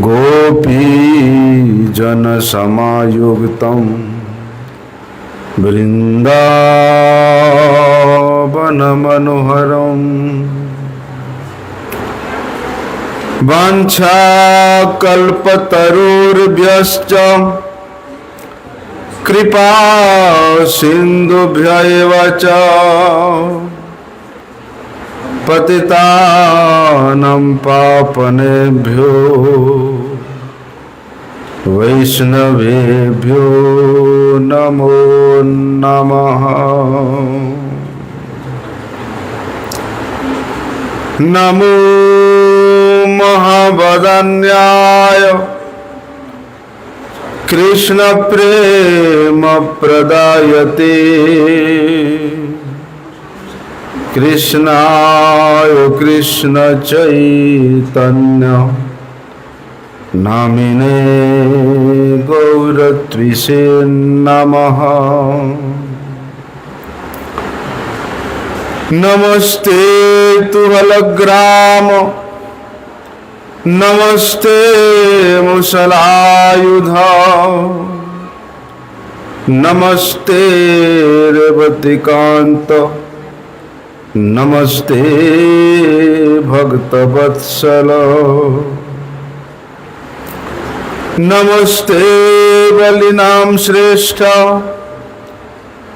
गोपीजनसमायुक्तं वृन्दावनमनोहरम् वाञ्छाकल्पतरुर्भ्यश्च कृपा सिन्धुभ्य एव च पतितानं पावनेभ्यो वैष्णवेभ्यो नमो नमः। नमो महावदन्याय कृष्ण प्रेम प्रदायते कृष्णाय कृष्ण चैतन्य नामिने गौरत्विषे नमः। नमस्ते तुहलग्राम नमस्ते मुसलायुध नमस्ते रेवतिकांत नमस्ते भक्तवत्सल नमस्ते बलिनाम श्रेष्ठ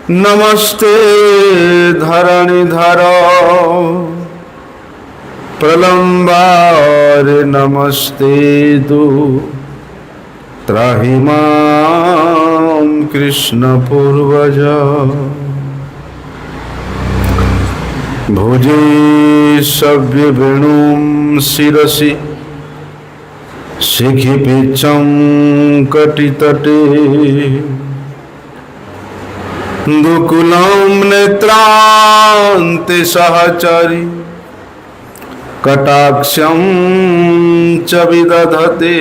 नमस्ते धरणिधर प्रलंबार नमस्ते तु त्राहि मां कृष्ण पूर्वज भुजे सव्य वेणुं शिरसि शिखि पिच्छं कटितटे दुकुलं नेत्रान्ते सहचरि कटाक्षं च विदधते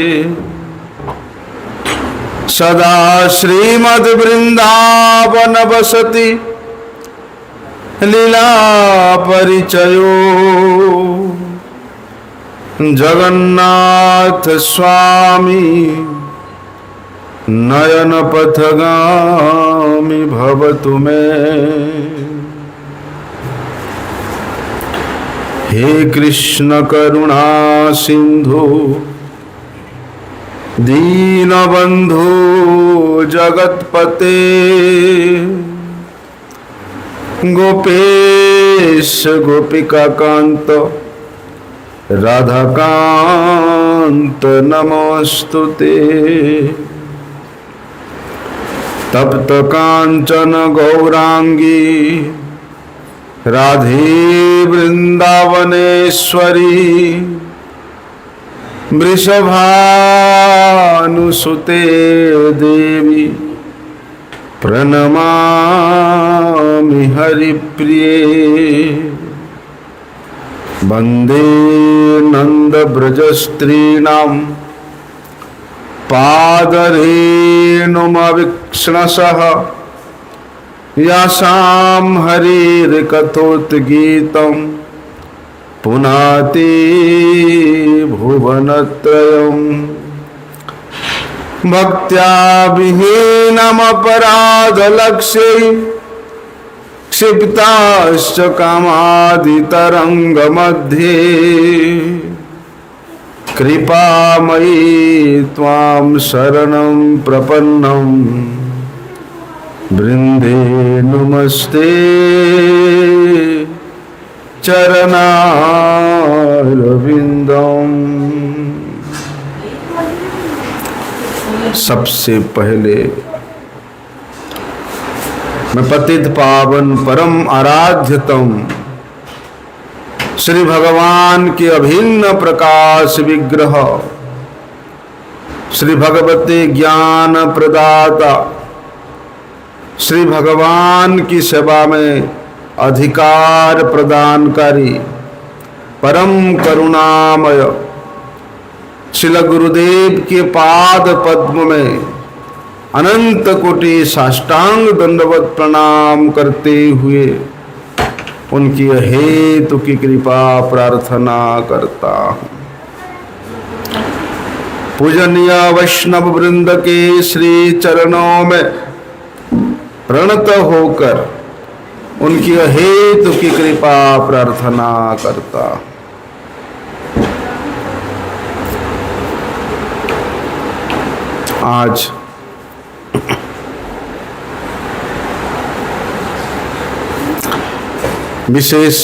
सदा श्रीमद्वृन्दावन वसति लीला परिचयो जगन्नाथ स्वामी नयन पथगामी भवतु मे। हे कृष्ण करुणा सिंधु दीनबंधु जगतपते गोपेश गोपिकाकांत राधाकांत नमोस्तुते। तप्त कांचन गौरांगी राधे वृंदावनेश्वरी वृषभानुसुते देवी प्रणमामि हरिप्रिये। वंदे नंदव्रजस्त्रीणां पादरेणुमवीक्ष्णसः यासां हरिर्कथोद्गीतं पुनाति भुवनत्रयं भक्त्या विहीनमपराधलक्ष्यै क्षिप्ताश्च कामादितरङ्गमध्ये कृपामयी त्वां शरणं प्रपन्नं वृन्दे नमस्ते चरणारविन्दम्। सबसे पहले मैं पतित पावन परम आराध्यतम श्री भगवान के अभिन्न प्रकाश विग्रह श्री भगवते ज्ञान प्रदाता श्री भगवान की सेवा में अधिकार प्रदानकारी परम करुणामय श्रील गुरुदेव के पाद पद्म में अनंत कोटि साष्टांग दंडवत प्रणाम करते हुए उनकी हेतु की कृपा प्रार्थना करता हूँ। पूजनीय वैष्णव वृंद के श्री चरणों में प्रणत होकर उनकी हेतु की कृपा प्रार्थना करता हूँ। आज विशेष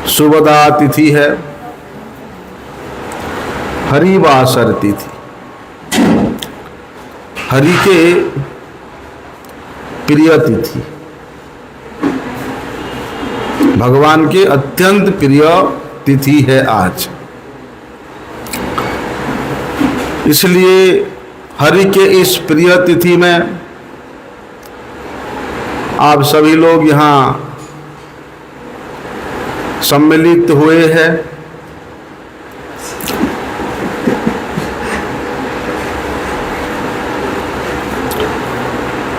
सुबदा तिथि है, हरिवासर तिथि। हरि के प्रिय तिथि, भगवान के अत्यंत प्रिय तिथि है आज। इसलिए हरि के इस प्रिय तिथि में आप सभी लोग यहाँ सम्मिलित हुए हैं।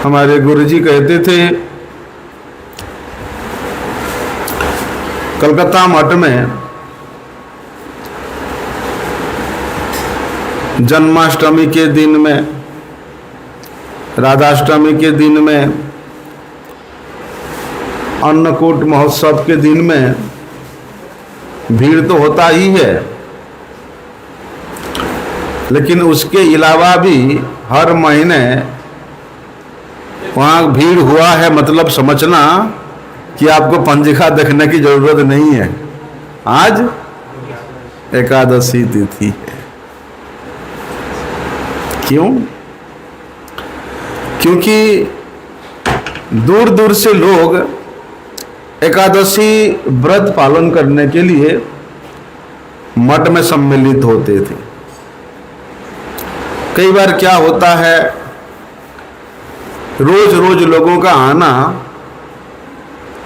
हमारे गुरुजी कहते थे, कलकत्ता मठ में जन्माष्टमी के दिन में, राधाष्टमी के दिन में, अन्नकूट महोत्सव के दिन में भीड़ तो होता ही है, लेकिन उसके अलावा भी हर महीने वहाँ भीड़ हुआ है। मतलब समझना कि आपको पंजिका देखने की जरूरत नहीं है। आज एकादशी तिथि है। क्यों? क्योंकि दूर दूर से लोग एकादशी व्रत पालन करने के लिए मठ में सम्मिलित होते थे। कई बार क्या होता है, रोज रोज लोगों का आना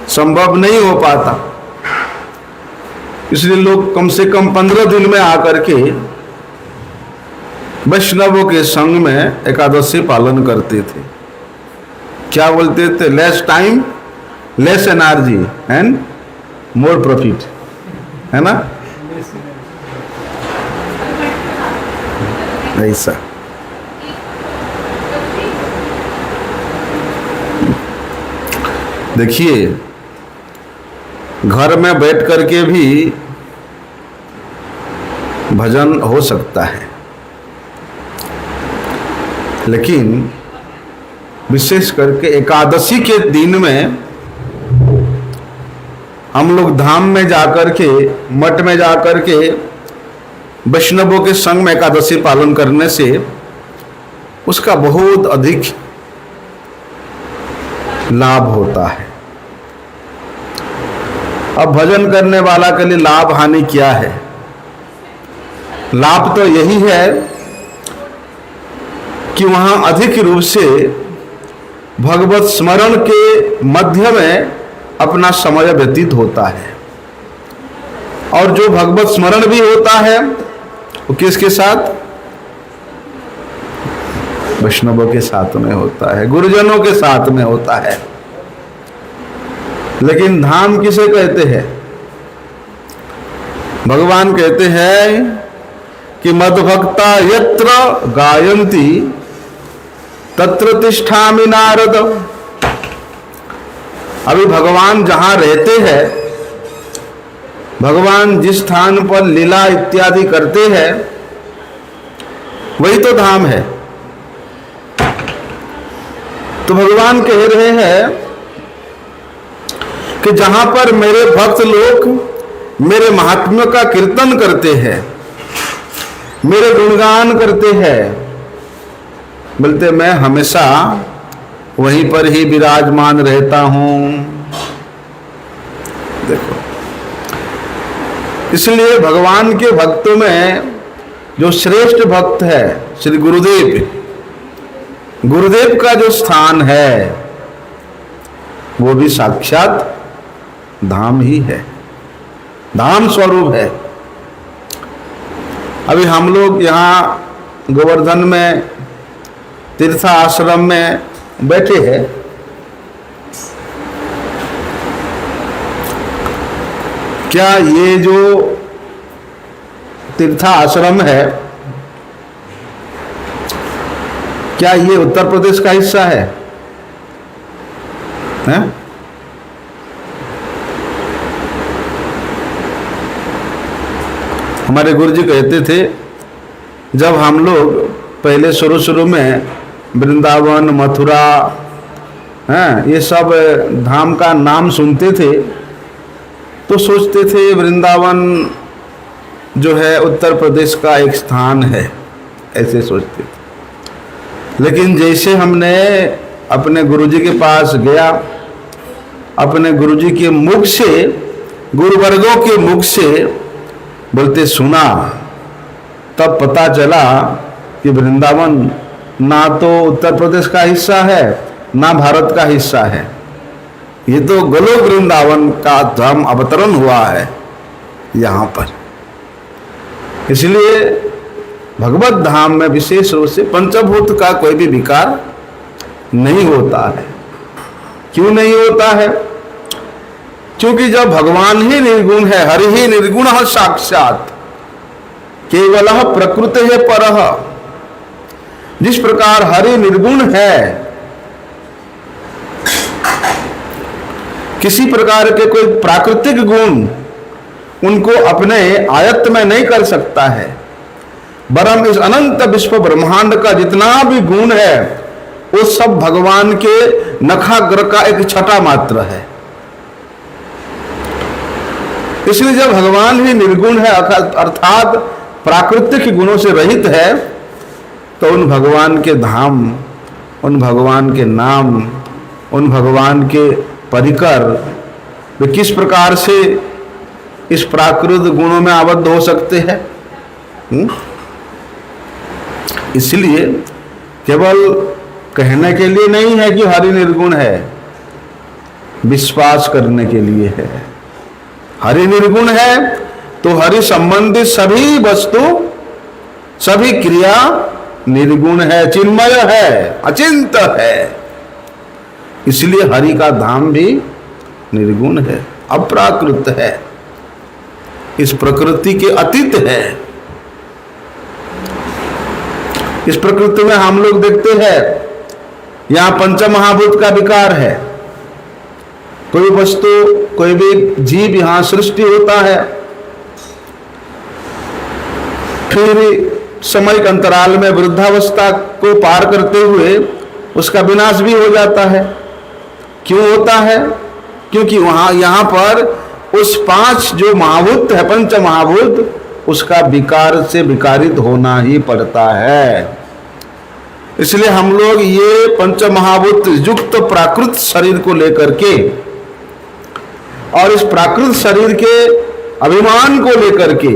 संभव नहीं हो पाता, इसलिए लोग कम से कम 15 दिन में आकर के वैष्णवों के संग में एकादशी पालन करते थे। क्या बोलते थे? Less time less energy and more profit, है ना? ऐसा देखिए, घर में बैठ करके भी भजन हो सकता है, लेकिन विशेष करके एकादशी के दिन में हम लोग धाम में जाकर के, मठ में जाकर के वैष्णवों के संग में एकादशी पालन करने से उसका बहुत अधिक लाभ होता है। अब भजन करने वाला के लिए लाभ हानि क्या है? लाभ तो यही है कि वहां अधिक रूप से भगवत स्मरण के मध्य में अपना समय व्यतीत होता है। और जो भगवत स्मरण भी होता है वो किसके साथ? वैष्णवों के साथ में होता है, गुरुजनों के साथ में होता है। लेकिन धाम किसे कहते हैं? भगवान कहते हैं कि मद्भक्ता यत्र गायन्ति तत्र तिष्ठामि नारद। अभी भगवान जहां रहते हैं, भगवान जिस स्थान पर लीला इत्यादि करते हैं, वही तो धाम है। तो भगवान कह रहे हैं कि जहां पर मेरे भक्त लोग मेरे महात्म्य का कीर्तन करते हैं, मेरे गुणगान करते हैं, बोलते मैं हमेशा वहीं पर ही विराजमान रहता हूं। देखो, इसलिए भगवान के भक्तों में जो श्रेष्ठ भक्त है श्री गुरुदेव, गुरुदेव का जो स्थान है वो भी साक्षात धाम ही है, धाम स्वरूप है। अभी हम लोग यहाँ गोवर्धन में तीर्थ आश्रम में बैठे हैं। क्या ये जो तीर्थाश्रम है, क्या ये उत्तर प्रदेश का हिस्सा है? हैं? हमारे गुरु जी कहते थे, जब हम लोग पहले शुरू में वृंदावन, मथुरा, हैं, ये सब धाम का नाम सुनते थे तो सोचते थे वृंदावन जो है उत्तर प्रदेश का एक स्थान है, ऐसे सोचते थे। लेकिन जैसे हमने अपने गुरुजी के पास गया, अपने गुरुजी के मुख से, गुरुवर्गों के मुख से बोलते सुना, तब पता चला कि वृंदावन ना तो उत्तर प्रदेश का हिस्सा है, ना भारत का हिस्सा है। ये तो गोलोक वृंदावन का धाम अवतरण हुआ है यहाँ पर। इसलिए भगवत धाम में विशेष रूप से पंचभूत का कोई भी विकार नहीं होता है। क्यों नहीं होता है? क्योंकि जब भगवान ही निर्गुण है, हरि ही निर्गुण साक्षात, केवल प्रकृति है परः, जिस प्रकार हरि निर्गुण है, किसी प्रकार के कोई प्राकृतिक गुण उनको अपने आयत्त में नहीं कर सकता है, वरम इस अनंत विश्व ब्रह्मांड का जितना भी गुण है वो सब भगवान के नखाग्र का एक छटा मात्र है। इसलिए जब भगवान ही निर्गुण है अर्थात प्राकृतिक गुणों से रहित है, तो उन भगवान के धाम, उन भगवान के नाम, उन भगवान के परिकर वे किस प्रकार से इस प्राकृत गुणों में आबद्ध हो सकते हैं? इसलिए केवल कहने के लिए नहीं है कि हरि निर्गुण है, विश्वास करने के लिए है। हरि निर्गुण है तो हरि संबंधित सभी वस्तु, सभी क्रिया निर्गुण है, चिन्मय है, अचिंत है। इसलिए हरि का धाम भी निर्गुण है, अप्राकृत है, इस प्रकृति के अतीत है। इस प्रकृति में हम लोग देखते हैं यहां पंच महाभूत का विकार है। कोई वस्तु, कोई भी जीव यहां सृष्टि होता है, फिर समय के अंतराल में वृद्धावस्था को पार करते हुए उसका विनाश भी हो जाता है। क्यों होता है? क्योंकि यहां पर उस पांच जो महाभूत है, पंच महाभूत, उसका विकार से विकारित होना ही पड़ता है। इसलिए हम लोग ये पंच महाभूत युक्त प्राकृत शरीर को लेकर के और इस प्राकृत शरीर के अभिमान को लेकर के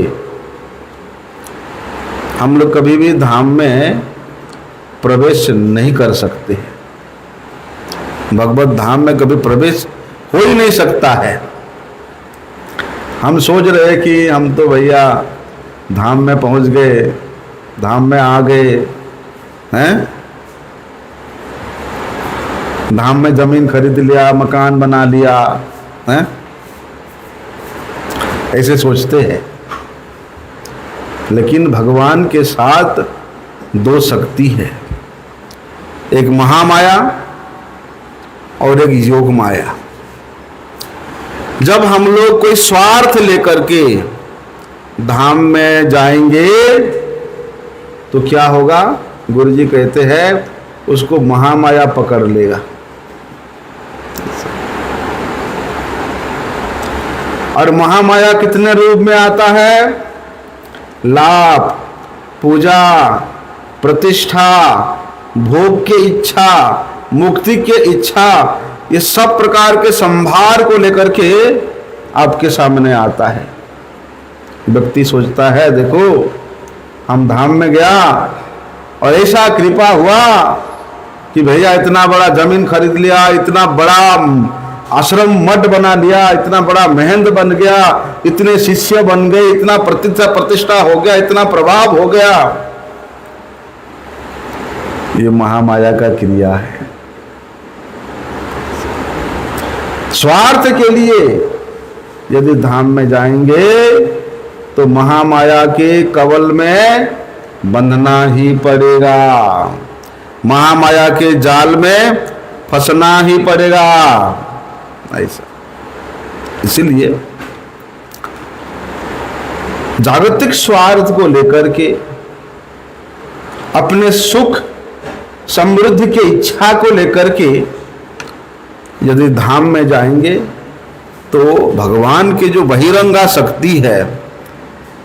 हम लोग कभी भी धाम में प्रवेश नहीं कर सकते। भगवत धाम में कभी प्रवेश हो ही नहीं सकता है। हम सोच रहे कि हम तो भैया धाम में पहुंच गए, धाम में आ गए हैं, धाम में जमीन खरीद लिया, मकान बना लिया हैं, ऐसे सोचते हैं। लेकिन भगवान के साथ दो शक्ति है, एक महामाया और एक योग माया। जब हम लोग कोई स्वार्थ लेकर के धाम में जाएंगे तो क्या होगा? गुरु जी कहते हैं उसको महामाया पकड़ लेगा। और महामाया कितने रूप में आता है? लाभ, पूजा, प्रतिष्ठा, भोग की इच्छा, मुक्ति की इच्छा, ये सब प्रकार के संभार को लेकर के आपके सामने आता है। व्यक्ति सोचता है देखो हम धाम में गया और ऐसा कृपा हुआ कि भैया इतना बड़ा जमीन खरीद लिया, इतना बड़ा आश्रम मठ बना लिया, इतना बड़ा महंत बन गया, इतने शिष्य बन गए, इतना प्रतिष्ठा हो गया, इतना प्रभाव हो गया। ये महामाया का क्रिया है। स्वार्थ के लिए यदि धाम में जाएंगे तो महामाया के कवल में बंधना ही पड़ेगा, महामाया के जाल में फंसना ही पड़ेगा। ऐसा इसीलिए जागतिक स्वार्थ को लेकर के, अपने सुख समृद्धि की इच्छा को लेकर के यदि धाम में जाएंगे तो भगवान की जो बहिरंगा शक्ति है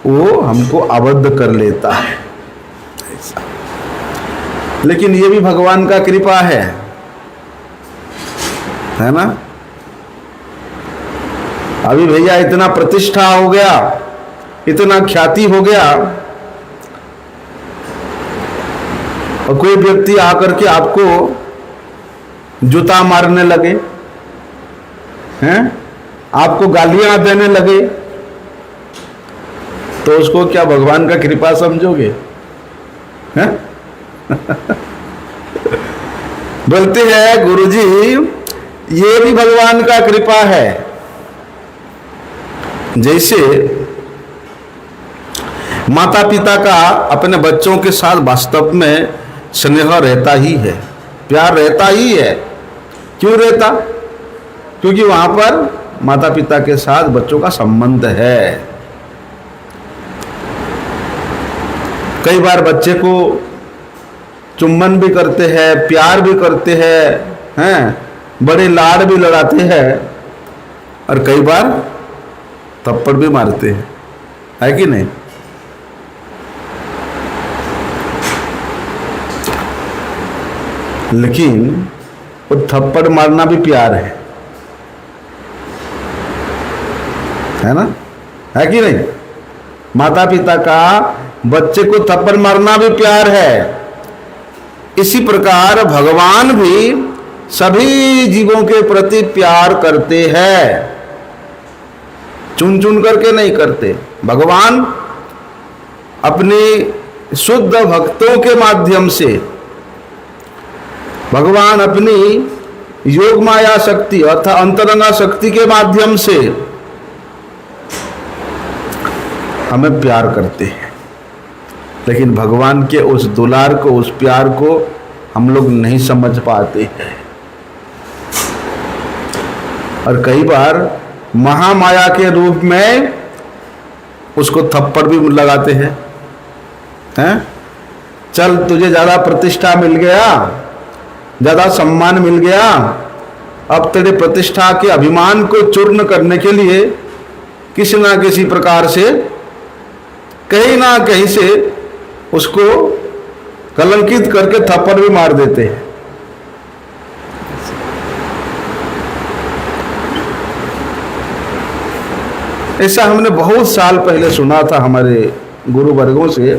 वो हमको आबद्ध कर लेता है। ऐसा। लेकिन ये भी भगवान का कृपा है ना। अभी भैया इतना प्रतिष्ठा हो गया, इतना ख्याति हो गया, और कोई व्यक्ति आकर के आपको जूता मारने लगे हैं, आपको गालियां देने लगे, तो उसको क्या भगवान का कृपा समझोगे? हैं? बोलते हैं गुरुजी ये भी भगवान का कृपा है। जैसे माता पिता का अपने बच्चों के साथ वास्तव में स्नेह रहता ही है, प्यार रहता ही है। क्यों रहता? क्योंकि वहां पर माता पिता के साथ बच्चों का संबंध है। कई बार बच्चे को चुम्बन भी करते हैं, प्यार भी करते हैं, बड़े लाड भी लड़ाते हैं, और कई बार थप्पड़ भी मारते हैं, है कि नहीं? लेकिन वो थप्पड़ मारना भी प्यार है ना? है कि नहीं? माता पिता का बच्चे को थप्पड़ मारना भी प्यार है। इसी प्रकार भगवान भी सभी जीवों के प्रति प्यार करते हैं, चुन चुन करके नहीं करते। भगवान अपने शुद्ध भक्तों के माध्यम से, भगवान अपनी योग माया शक्ति अर्थात अंतरंगा शक्ति के माध्यम से हमें प्यार करते हैं। लेकिन भगवान के उस दुलार को, उस प्यार को हम लोग नहीं समझ पाते हैं, और कई बार महामाया के रूप में उसको थप्पड़ भी लगाते हैं। चल तुझे ज्यादा प्रतिष्ठा मिल गया, ज्यादा सम्मान मिल गया, अब तेरे प्रतिष्ठा के अभिमान को चूर्ण करने के लिए किसी ना किसी प्रकार से, कहीं ना कहीं से उसको कलंकित करके थप्पड़ भी मार देते हैं। ऐसा हमने बहुत साल पहले सुना था हमारे गुरु वर्गों से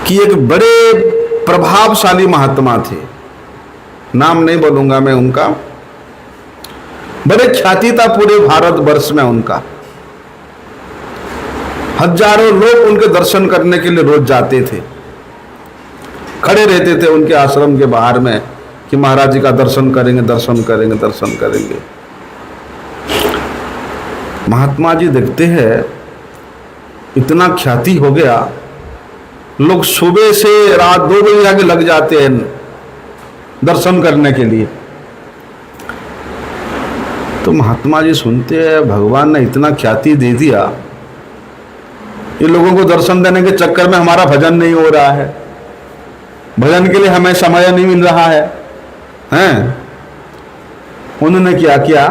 कि एक बड़े प्रभावशाली महात्मा थे, नाम नहीं बोलूंगा मैं उनका, बड़े ख्याति था पूरे भारतवर्ष में उनका। हजारों लोग उनके दर्शन करने के लिए रोज जाते थे, खड़े रहते थे उनके आश्रम के बाहर में कि महाराज जी का दर्शन करेंगे, दर्शन करेंगे, दर्शन करेंगे। महात्मा जी देखते हैं इतना ख्याति हो गया, लोग सुबह से रात 2 बजे आके लग जाते हैं दर्शन करने के लिए। तो महात्मा जी सुनते हैं भगवान ने इतना ख्याति दे दिया, ये लोगों को दर्शन देने के चक्कर में हमारा भजन नहीं हो रहा है, भजन के लिए हमें समय नहीं मिल रहा है, हैं? उन्होंने क्या किया,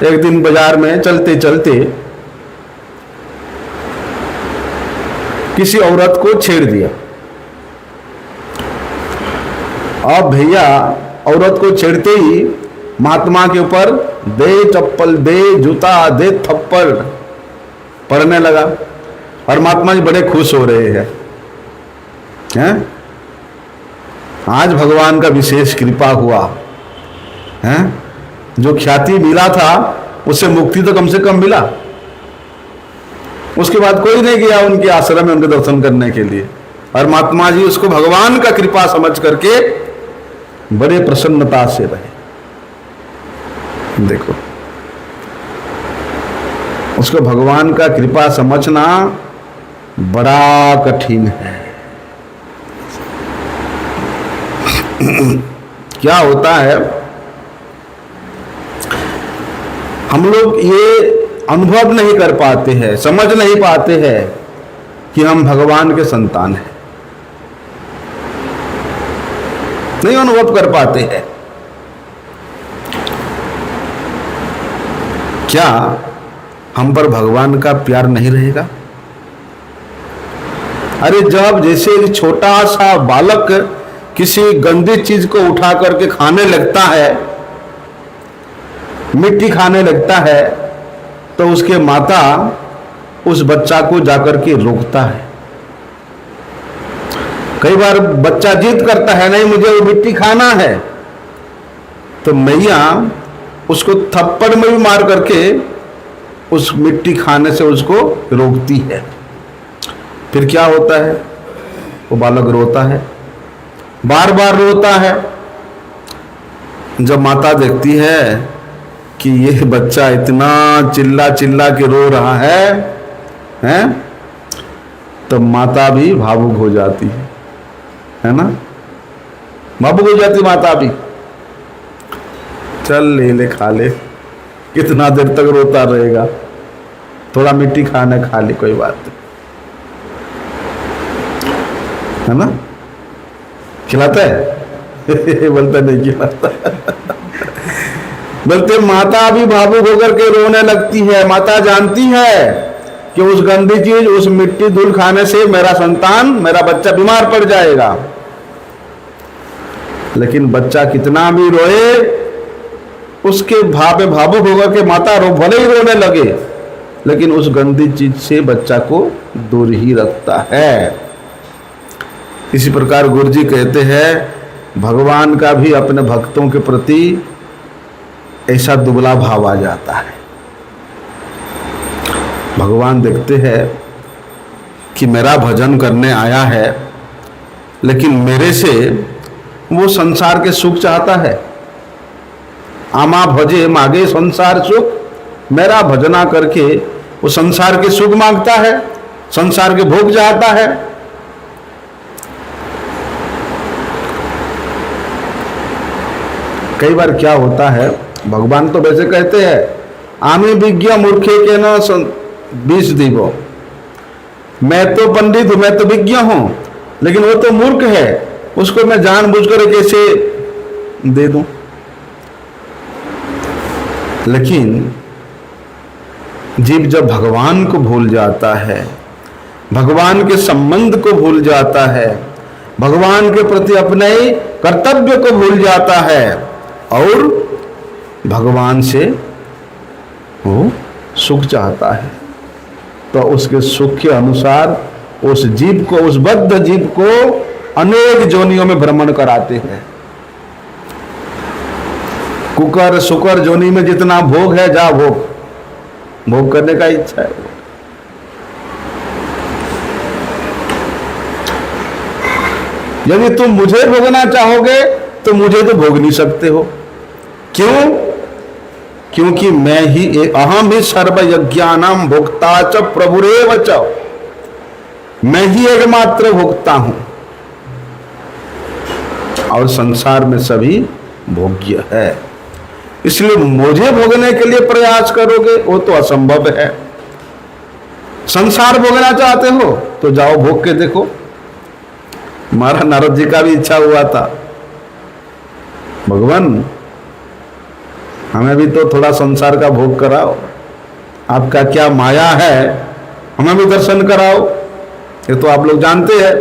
एक दिन बाजार में चलते चलते किसी औरत को छेड़ दिया। अब भैया औरत को छेड़ते ही महात्मा के ऊपर दे चप्पल, दे जूता, दे थप्पड़ पड़ने लगा, और महात्मा जी बड़े खुश हो रहे हैं। आज भगवान का विशेष कृपा हुआ है, जो ख्याति मिला था उससे मुक्ति तो कम से कम मिला। उसके बाद कोई नहीं गया उनके आश्रम में उनके दर्शन करने के लिए, और महात्मा जी उसको भगवान का कृपा समझ करके बड़े प्रसन्नता से रहे। देखो, उसको भगवान का कृपा समझना बड़ा कठिन है। क्या होता है, हम लोग ये अनुभव नहीं कर पाते हैं, समझ नहीं पाते हैं कि हम भगवान के संतान हैं, नहीं अनुभव कर पाते हैं। क्या हम पर भगवान का प्यार नहीं रहेगा? अरे जब जैसे एक छोटा सा बालक किसी गंदी चीज को उठा करके खाने लगता है, मिट्टी खाने लगता है, तो उसके माता उस बच्चा को जाकर के रोकता है। कई बार बच्चा जिद करता है, नहीं मुझे वो मिट्टी खाना है, तो मैया उसको थप्पड़ में भी मार करके उस मिट्टी खाने से उसको रोकती है। फिर क्या होता है, वो बालक रोता है, बार बार रोता है। जब माता देखती है कि ये बच्चा इतना चिल्ला चिल्ला के रो रहा है, तो माता भी भावुक हो जाती है ना, भावुक हो जाती माता भी। चल ले ले, खा ले, कितना देर तक रोता रहेगा, थोड़ा मिट्टी खाना खा ले, कोई बात नहीं, है ना। खिलाता है बोलता नहीं खिलाता बोलते माता भी भावुक होकर के रोने लगती है। माता जानती है कि उस गंदी चीज, उस मिट्टी धूल खाने से मेरा संतान, मेरा बच्चा बीमार पड़ जाएगा। लेकिन बच्चा कितना भी रोए, उसके भाव में भावुक होकर के माता भले ही रोने लगे, लेकिन उस गंदी चीज से बच्चा को दूर ही रखता है। इसी प्रकार गुरु जी कहते हैं भगवान का भी अपने भक्तों के प्रति ऐसा दुबला भाव आ जाता है। भगवान देखते हैं कि मेरा भजन करने आया है, लेकिन मेरे से वो संसार के सुख चाहता है। आमा भजे मागे संसार सुख, मेरा भजना करके वो संसार के सुख मांगता है, संसार के भोग चाहता है। कई बार क्या होता है, भगवान तो वैसे कहते हैं आमी विज्ञ मूर्खे के न बीस दीवो, मैं तो पंडित हूं, मैं तो विज्ञ हूं, लेकिन वो तो मूर्ख है, उसको मैं जानबूझकर कैसे दे दूं। लेकिन जीव जब भगवान को भूल जाता है, भगवान के संबंध को भूल जाता है, भगवान के प्रति अपने कर्तव्य को भूल जाता है और भगवान से वो सुख चाहता है, तो उसके सुख के अनुसार उस जीव को, उस बद्ध जीव को अनेक जोनियों में भ्रमण कराते हैं। कुकर सुकर जोनी में जितना भोग है, जा भोग करने का इच्छा है। यदि तुम मुझे भोगना चाहोगे तो मुझे तो भोग नहीं सकते हो। क्यों? क्योंकि मैं ही अहम ही सर्व यज्ञानाम भोक्ता च प्रभुरेव च, मैं ही एकमात्र भोक्ता हूं और संसार में सभी भोग्य है। इसलिए मुझे भोगने के लिए प्रयास करोगे वो तो असंभव है। संसार भोगना चाहते हो तो जाओ भोग के देखो। महाराज नारद जी का भी इच्छा हुआ था, भगवान हमें भी तो थोड़ा संसार का भोग कराओ, आपका क्या माया है, हमें भी दर्शन कराओ। ये तो आप लोग जानते हैं।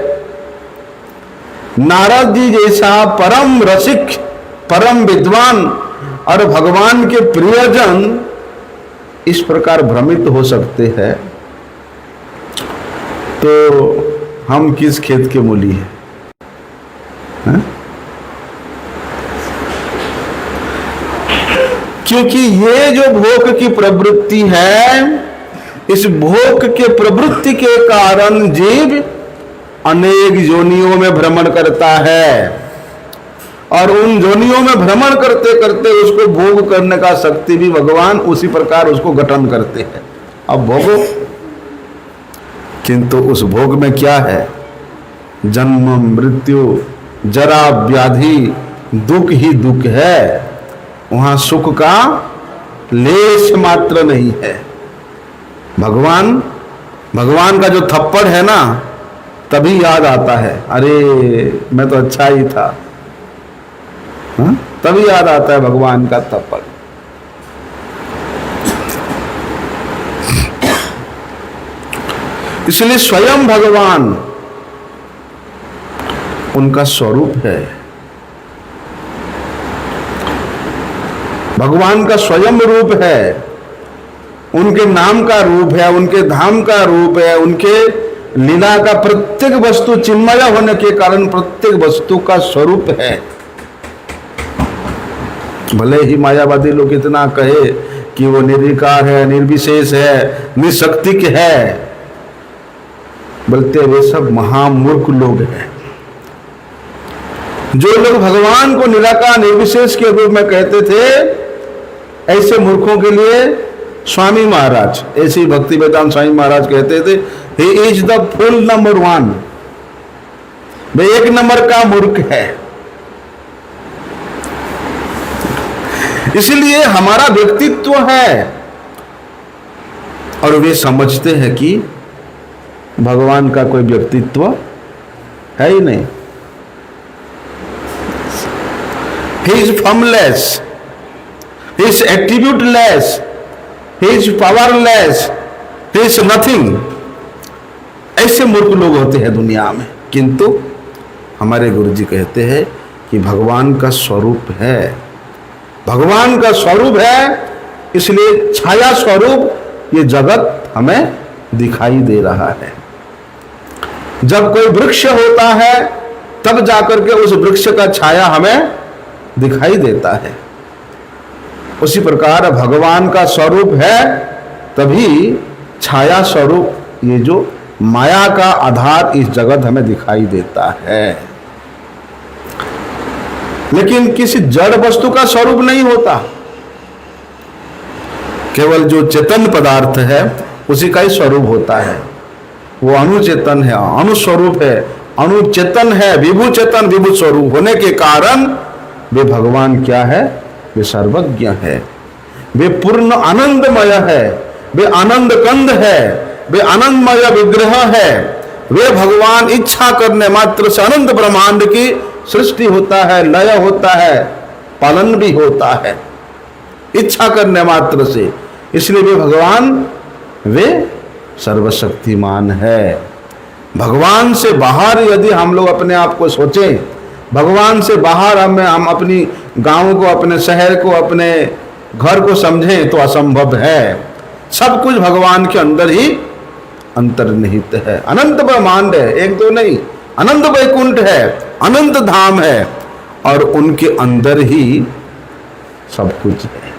नारद जी जैसा परम रसिक, परम विद्वान और भगवान के प्रियजन इस प्रकार भ्रमित हो सकते हैं, तो हम किस खेत के मूली हैं? क्योंकि ये जो भोग की प्रवृत्ति है, इस भोग के प्रवृत्ति के कारण जीव अनेक योनियों में भ्रमण करता है और उन जोनियों में भ्रमण करते करते उसको भोग करने का शक्ति भी भगवान उसी प्रकार उसको गठन करते हैं। अब भोगो, किंतु उस भोग में क्या है? जन्म मृत्यु जरा व्याधि दुख ही दुख है। वहां सुख का लेश मात्र नहीं है। भगवान का जो थप्पड़ है ना, तभी याद आता है, अरे मैं तो अच्छा ही था। हा? तभी याद आता है भगवान का थप्पड़। इसलिए स्वयं भगवान उनका स्वरूप है। भगवान का स्वयं रूप है, उनके नाम का रूप है, उनके धाम का रूप है, उनके लीला का प्रत्येक वस्तु चिन्मय होने के कारण प्रत्येक वस्तु का स्वरूप है। भले ही मायावादी लोग इतना कहे कि वो निर्विकार है, निर्विशेष है, निशक्तिक है, बोलते वे सब महामूर्ख लोग हैं। जो लोग भगवान को निराकार निर्विशेष के रूप में कहते थे, ऐसे मूर्खों के लिए स्वामी महाराज, ऐसे भक्ति वेदांत स्वामी महाराज कहते थे, he is the full number one. वे एक नंबर का मूर्ख है। इसलिए हमारा व्यक्तित्व है, और वे समझते हैं कि भगवान का कोई व्यक्तित्व है ही नहीं। He is formless, he is attributeless, he is powerless, he is nothing। ऐसे मूर्ख लोग होते हैं दुनिया में। किंतु हमारे गुरु जी कहते हैं कि भगवान का स्वरूप है, भगवान का स्वरूप है, इसलिए छाया स्वरूप ये जगत हमें दिखाई दे रहा है। जब कोई वृक्ष होता है तब जाकर के उस वृक्ष का छाया हमें दिखाई देता है। उसी प्रकार भगवान का स्वरूप है, तभी छाया स्वरूप ये जो माया का आधार इस जगत हमें दिखाई देता है। लेकिन किसी जड़ वस्तु का स्वरूप नहीं होता, केवल जो चेतन पदार्थ है उसी का ही स्वरूप होता है। वो अणुचेतन है, अणुस्वरूप है, अणुचेतन है, विभु चेतन विभु स्वरूप होने के कारण वे भगवान क्या है? वे सर्वज्ञ है, वे पूर्ण आनंदमय है, वे आनंद कंद है, वे आनंदमय विग्रह है। वे भगवान इच्छा करने मात्र से अनंत ब्रह्मांड की सृष्टि होता है, लय होता है, पालन भी होता है इच्छा करने मात्र से। इसलिए वे भगवान, वे सर्वशक्तिमान है। भगवान से बाहर यदि हम लोग अपने आप को सोचें, भगवान से बाहर हम अपनी गांव को, अपने शहर को, अपने घर को समझें तो असंभव है। सब कुछ भगवान के अंदर ही अंतर्निहित है। अनंत ब्रह्मांड है, एक दो नहीं, अनंत वैकुंठ है, अनंत धाम है, और उनके अंदर ही सब कुछ है।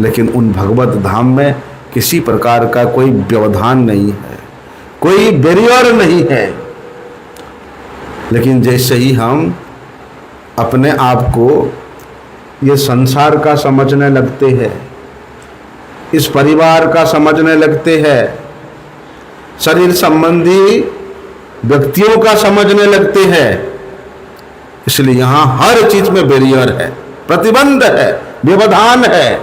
लेकिन उन भगवत धाम में किसी प्रकार का कोई व्यवधान नहीं है, कोई बैरियर नहीं है। लेकिन जैसे ही हम अपने आप को ये संसार का समझने लगते हैं, इस परिवार का समझने लगते हैं, शरीर संबंधी व्यक्तियों का समझने लगते हैं, इसलिए यहां हर चीज में बैरियर है, प्रतिबंध है, व्यवधान है।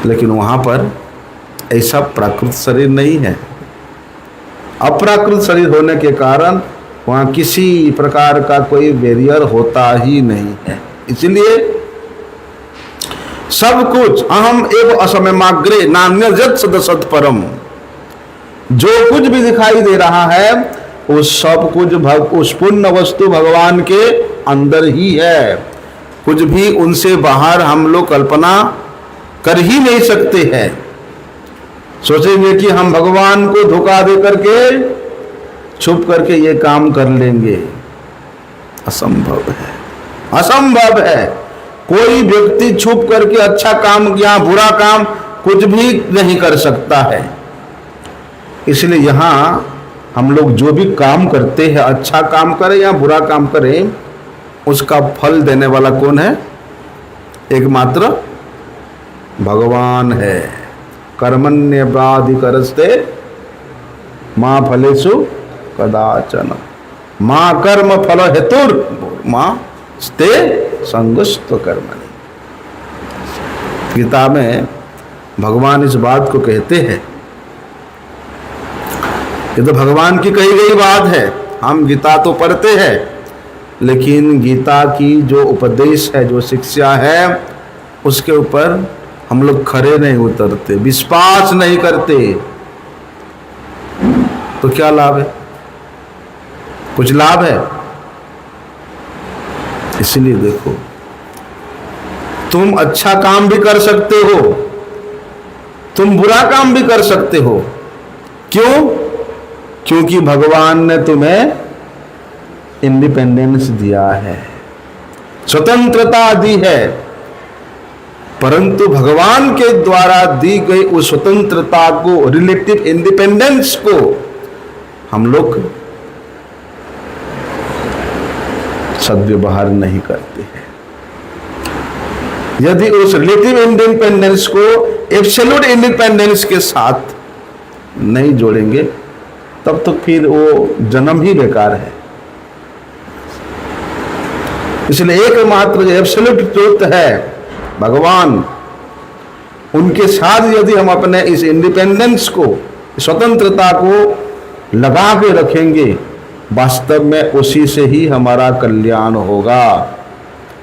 लेकिन वहां पर ऐसा प्राकृत शरीर नहीं है। अप्राकृत शरीर होने के कारण वहां किसी प्रकार का कोई बैरियर होता ही नहीं है। इसलिए सब कुछ अहम एवं असमयमाग्रे नान्यजत सदसत परम, जो कुछ भी दिखाई दे रहा है वो सब कुछ उस पूर्ण वस्तु भगवान के अंदर ही है। कुछ भी उनसे बाहर हम लोग कल्पना कर ही नहीं सकते हैं। सोचेंगे कि हम भगवान को धोखा दे करके छुप करके ये काम कर लेंगे, असंभव है, असंभव है। कोई व्यक्ति छुप करके अच्छा काम या बुरा काम कुछ भी नहीं कर सकता है। इसलिए यहां हम लोग जो भी काम करते हैं, अच्छा काम करें या बुरा काम करें, उसका फल देने वाला कौन है? एकमात्र भगवान है। कर्मण्येवाधिकारस्ते मां फलेषु कदाचन मां कर्म फल हेतुर मां स्ते संगस्त्व कर्मणि। गीता में भगवान इस बात को कहते हैं। ये तो भगवान की कही गई बात है। हम गीता तो पढ़ते हैं, लेकिन गीता की जो उपदेश है, जो शिक्षा है, उसके ऊपर हम लोग खरे नहीं उतरते, विश्वास नहीं करते, तो क्या लाभ है? कुछ लाभ है? इसलिए देखो, तुम अच्छा काम भी कर सकते हो, तुम बुरा काम भी कर सकते हो। क्यों? क्योंकि भगवान ने तुम्हें इंडिपेंडेंस दिया है, स्वतंत्रता दी है। परंतु भगवान के द्वारा दी गई उस स्वतंत्रता को, रिलेटिव इंडिपेंडेंस को हम लोग सद्व्यवहार नहीं करते हैं। यदि उस रिलेटिव इंडिपेंडेंस को एब्सोल्यूट इंडिपेंडेंस के साथ नहीं जोड़ेंगे, तब तो फिर वो जन्म ही बेकार है। इसलिए एकमात्र जो एब्सोल्यूट ट्रुथ है भगवान, उनके साथ यदि हम अपने इस इंडिपेंडेंस को, स्वतंत्रता को लगा के रखेंगे, वास्तव में उसी से ही हमारा कल्याण होगा।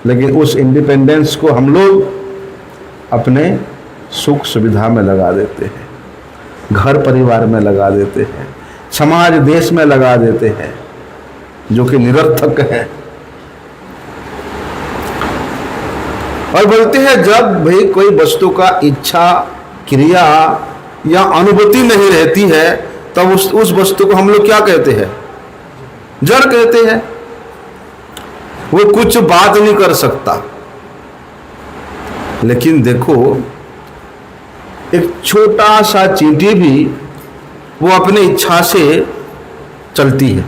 लेकिन उस इंडिपेंडेंस को हम लोग अपने सुख सुविधा में लगा देते हैं, घर परिवार में लगा देते हैं, समाज देश में लगा देते हैं, जो कि निरर्थक है। और बोलते हैं जब भाई कोई वस्तु का इच्छा, क्रिया या अनुभूति नहीं रहती है, तब उस वस्तु को हम लोग क्या कहते हैं? जड़ कहते हैं। वो कुछ बात नहीं कर सकता। लेकिन देखो, एक छोटा सा चींटी भी वो अपने इच्छा से चलती है।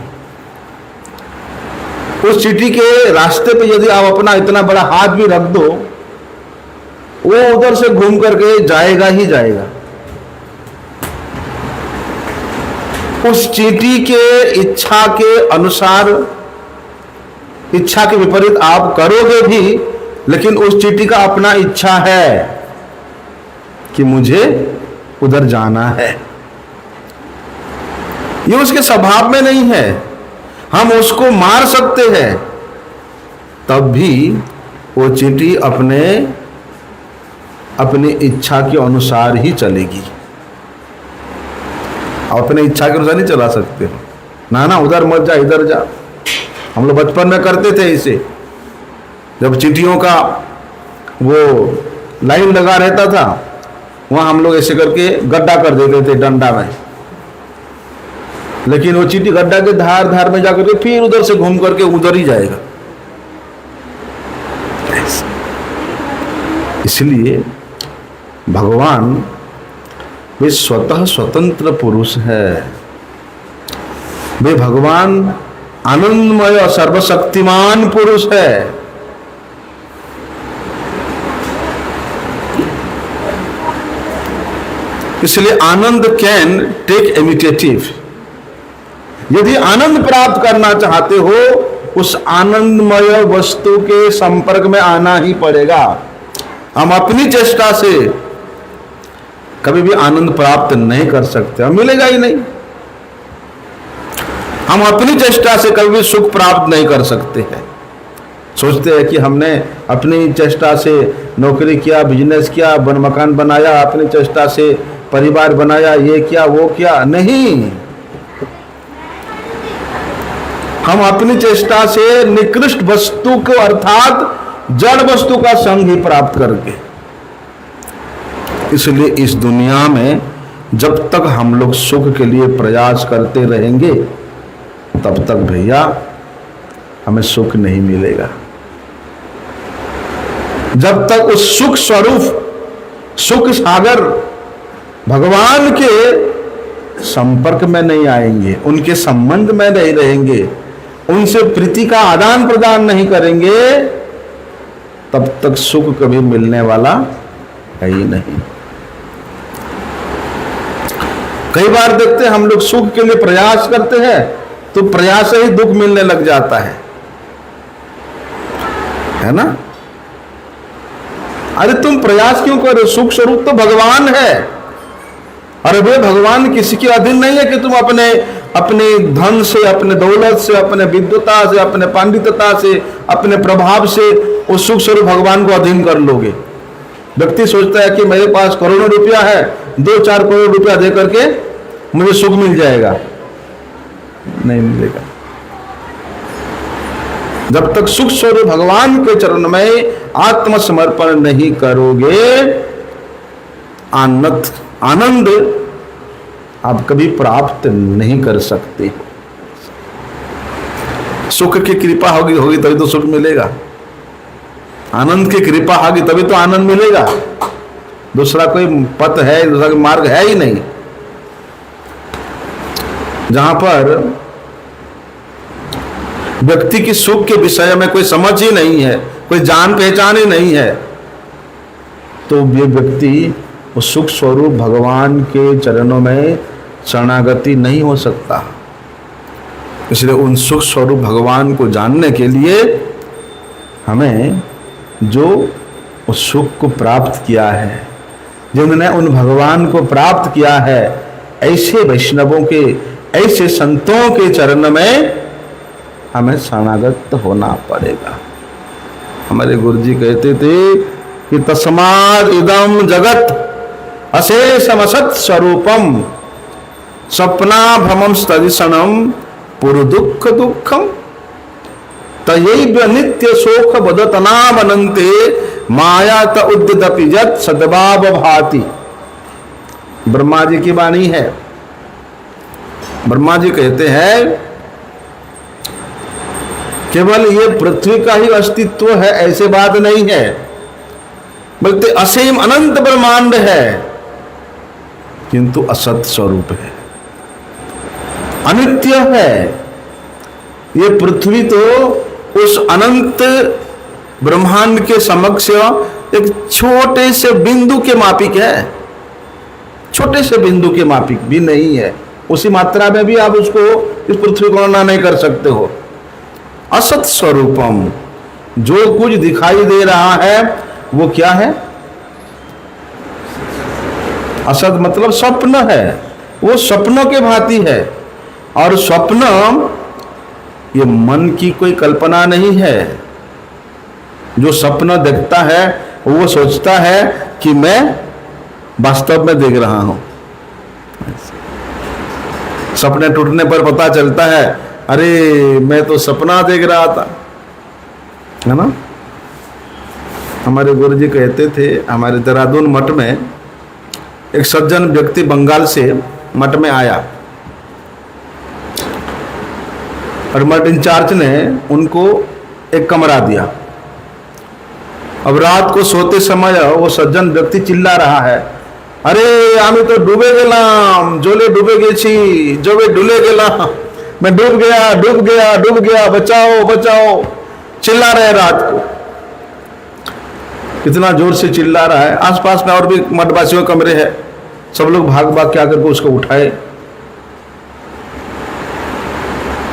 उस चींटी के रास्ते पे यदि आप अपना इतना बड़ा हाथ भी रख दो, वो उधर से घूम करके जाएगा ही जाएगा। उस चींटी के इच्छा के अनुसार, इच्छा के विपरीत आप करोगे भी, लेकिन उस चींटी का अपना इच्छा है कि मुझे उधर जाना है। ये उसके स्वभाव में नहीं है। हम उसको मार सकते हैं, तब भी वो चींटी अपनी इच्छा के अनुसार ही चलेगी। अपने इच्छा के अनुसार नहीं चला सकते हो। ना उधर मत जा, इधर जा। हम लोग बचपन में करते थे इसे। जब चींटियों का वो लाइन लगा रहता था, वहां हम लोग ऐसे करके गड्ढा कर देते थे डंडा में। लेकिन वो चींटी गड्ढा के धार में जाकर के फिर उधर से घूम करके उधर ही जाएगा। इसलिए भगवान वे स्वतः स्वतंत्र पुरुष है। वे भगवान आनंदमय सर्वशक्तिमान पुरुष है। इसलिए आनंद कैन टेक इमिटेटिव। यदि आनंद प्राप्त करना चाहते हो, उस आनंदमय वस्तु के संपर्क में आना ही पड़ेगा। हम अपनी चेष्टा से कभी भी आनंद प्राप्त नहीं कर सकते, हम मिलेगा ही नहीं। हम अपनी चेष्टा से कभी भी सुख प्राप्त नहीं कर सकते हैं। सोचते हैं कि हमने अपनी चेष्टा से नौकरी किया, बिजनेस किया, बन मकान बनाया, अपनी चेष्टा से परिवार बनाया, ये किया वो किया। नहीं, हम अपनी चेष्टा से निकृष्ट वस्तु को, अर्थात जड़ वस्तु का संग ही प्राप्त करके। इसलिए इस दुनिया में जब तक हम लोग सुख के लिए प्रयास करते रहेंगे, तब तक भैया हमें सुख नहीं मिलेगा। जब तक उस सुख स्वरूप, सुख सागर भगवान के संपर्क में नहीं आएंगे, उनके संबंध में नहीं रहेंगे, उनसे प्रीति का आदान प्रदान नहीं करेंगे, तब तक सुख कभी मिलने वाला है ही नहीं। कई बार देखते हैं हम लोग सुख के लिए प्रयास करते हैं तो प्रयास से ही दुख मिलने लग जाता है ना। अरे तुम प्रयास क्यों कर रहे हो? सुख स्वरूप तो भगवान है। अरे वे भगवान किसी के अधीन नहीं है कि तुम अपने अपने धन से, अपने दौलत से, अपने विद्वता से, अपने पांडित्यता से, अपने प्रभाव से उस सुख स्वरूप भगवान को अधीन कर लोगे। व्यक्ति सोचता है कि मेरे पास करोड़ों रुपया है, 2-4 करोड़ रुपया दे करके मुझे सुख मिल जाएगा। नहीं मिलेगा। जब तक सुख स्वरूप भगवान के चरण में आत्मसमर्पण नहीं करोगे, आनंद आप कभी प्राप्त नहीं कर सकते। सुख की कृपा होगी तभी तो सुख मिलेगा, आनंद की कृपा होगी तभी तो आनंद मिलेगा। दूसरा कोई पथ है, दूसरा कोई मार्ग है ही नहीं। जहां पर व्यक्ति की सुख के विषय में कोई समझ ही नहीं है, कोई जान पहचान ही नहीं है, तो ये व्यक्ति उस सुख स्वरूप भगवान के चरणों में शरणागति नहीं हो सकता। इसलिए उन सुख स्वरूप भगवान को जानने के लिए हमें जो उस सुख को प्राप्त किया है, जिन्होंने उन भगवान को प्राप्त किया है, ऐसे वैष्णवों के, ऐसे संतों के चरण में हमें शरणागत होना पड़ेगा। हमारे गुरुजी कहते थे कि तस्माद् इदं जगत अशेषम असत् स्वरूपम सपना भ्रमं तदिशनम पुरु दुख दुखम तयैव नित्य शोक बदतना बनन्ते माया त उद्यदपि यत् सद्भाव भाति। ब्रह्मा जी की वाणी है। ब्रह्मा जी कहते हैं केवल ये पृथ्वी का ही अस्तित्व है ऐसे बात नहीं है, बल्कि असीम अनंत ब्रह्मांड है, किंतु असत स्वरूप है, अनित्य है। ये पृथ्वी तो उस अनंत ब्रह्मांड के समक्ष एक छोटे से बिंदु के मापिक है, छोटे से बिंदु के मापिक भी नहीं है। उसी मात्रा में भी आप उसको, इस पृथ्वी को गणना नहीं कर सकते हो। असत स्वरूपम, जो कुछ दिखाई दे रहा है वो क्या है? असत मतलब स्वप्न है, वो स्वप्नों के भांति है। और स्वप्न ये मन की कोई कल्पना नहीं है। जो स्वप्न देखता है वो सोचता है कि मैं वास्तव में देख रहा हूं। सपने टूटने पर पता चलता है, अरे मैं तो सपना देख रहा था, है ना। हमारे गुरुजी कहते थे, हमारे देहरादून मठ में एक सज्जन व्यक्ति बंगाल से मठ में आया और मठ इंचार्ज ने उनको एक कमरा दिया। अब रात को सोते समय वो सज्जन व्यक्ति चिल्ला रहा है, अरे आमी तो डूबे गेलाम, जोले डूबे गेছি, जोबे डुले गेलाम, मैं डूब गया डूब गया डूब गया, बचाओ बचाओ, चिल्ला रहे रात को। इतना जोर से चिल्ला रहा है। आसपास में और भी मठवासियों के कमरे हैं, सब लोग भाग भाग के आकर के उसको उठाए।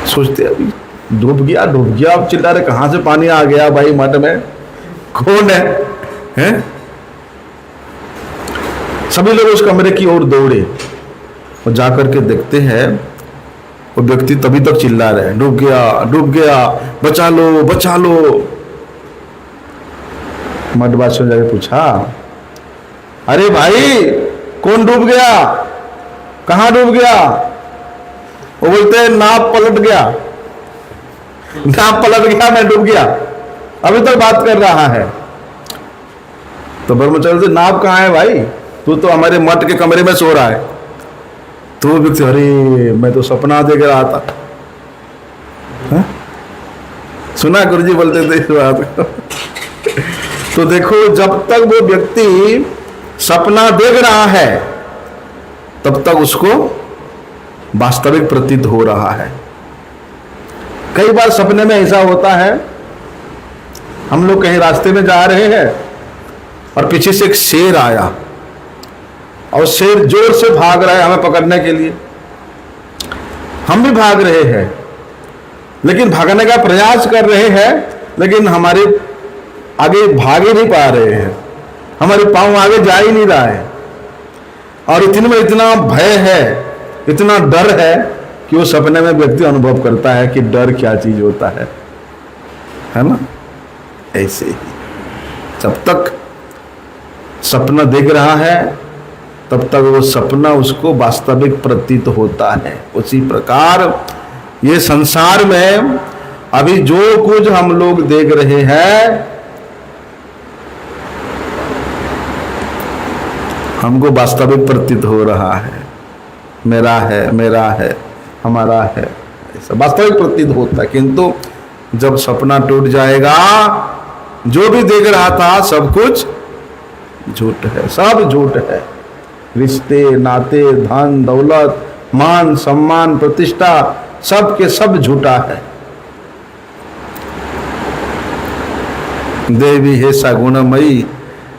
सोचते अभी डूब गया अब चिल्ला रहे, कहां से पानी आ गया भाई मठ में, कौन है, हैं? सभी लोग उस कमरे की ओर दौड़े और जाकर के देखते हैं वो व्यक्ति तभी तक चिल्ला रहे हैं, डूब गया बचा लो बचा लो। मठवासियों ने जाके पूछा, अरे भाई कौन डूब गया, कहां डूब गया? वो बोलते हैं नाव पलट गया, मैं डूब गया। अभी तक बात कर रहा है। तो ब्रह्मचारी से, नाव कहाँ है भाई, तू तो हमारे मठ के कमरे में सो रहा है। तो वो व्यक्ति, अरे मैं तो सपना देख रहा था। हा? सुना गुरुजी बोलते थे इस बात को। तो देखो, जब तक वो व्यक्ति सपना देख रहा है तब तक उसको वास्तविक प्रतीत हो रहा है। कई बार सपने में ऐसा होता है, हम लोग कहीं रास्ते में जा रहे हैं और पीछे से एक शेर आया और शेर जोर से भाग रहा है हमें पकड़ने के लिए। हम भी भाग रहे हैं, लेकिन भागने का प्रयास कर रहे हैं, लेकिन हमारे आगे भाग ही नहीं पा रहे हैं, हमारे पांव आगे जा ही नहीं रहा है। और इतने में इतना भय है, इतना डर है कि वो सपने में व्यक्ति अनुभव करता है कि डर क्या चीज होता है ना। ऐसे ही जब तक सपना देख रहा है तब तक वो सपना उसको वास्तविक प्रतीत होता है। उसी प्रकार ये संसार में अभी जो कुछ हम लोग देख रहे हैं हमको वास्तविक प्रतीत हो रहा है, मेरा है, हमारा है, ऐसा वास्तविक प्रतीत होता है। किंतु जब सपना टूट जाएगा, जो भी देख रहा था सब कुछ झूठ है, सब झूठ है। रिश्ते, नाते, धन, दौलत, मान, सम्मान, प्रतिष्ठा, सब के सब झूठा है। देवी हे सा गुणमयी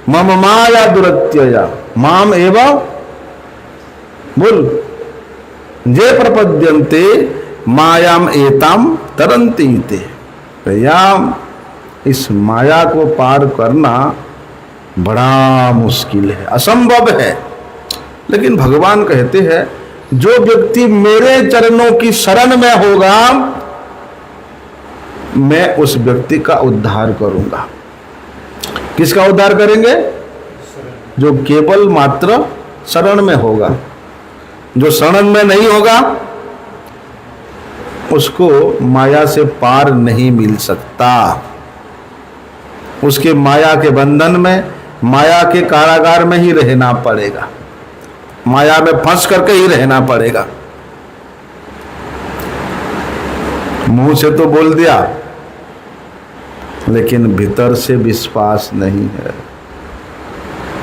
मम माया दुरत्यया माम एवं बोल जे प्रपद्यन्ते मायाम एताम तरन्ति ते। भैया इस माया को पार करना बड़ा मुश्किल है, असंभव है। लेकिन भगवान कहते हैं जो व्यक्ति मेरे चरणों की शरण में होगा मैं उस व्यक्ति का उद्धार करूंगा। किसका उद्धार करेंगे? जो केवल मात्र शरण में होगा। जो शरण में नहीं होगा उसको माया से पार नहीं मिल सकता। उसके माया के बंधन में, माया के कारागार में ही रहना पड़ेगा, माया में फंस करके ही रहना पड़ेगा। मुंह से तो बोल दिया लेकिन भीतर से विश्वास नहीं है,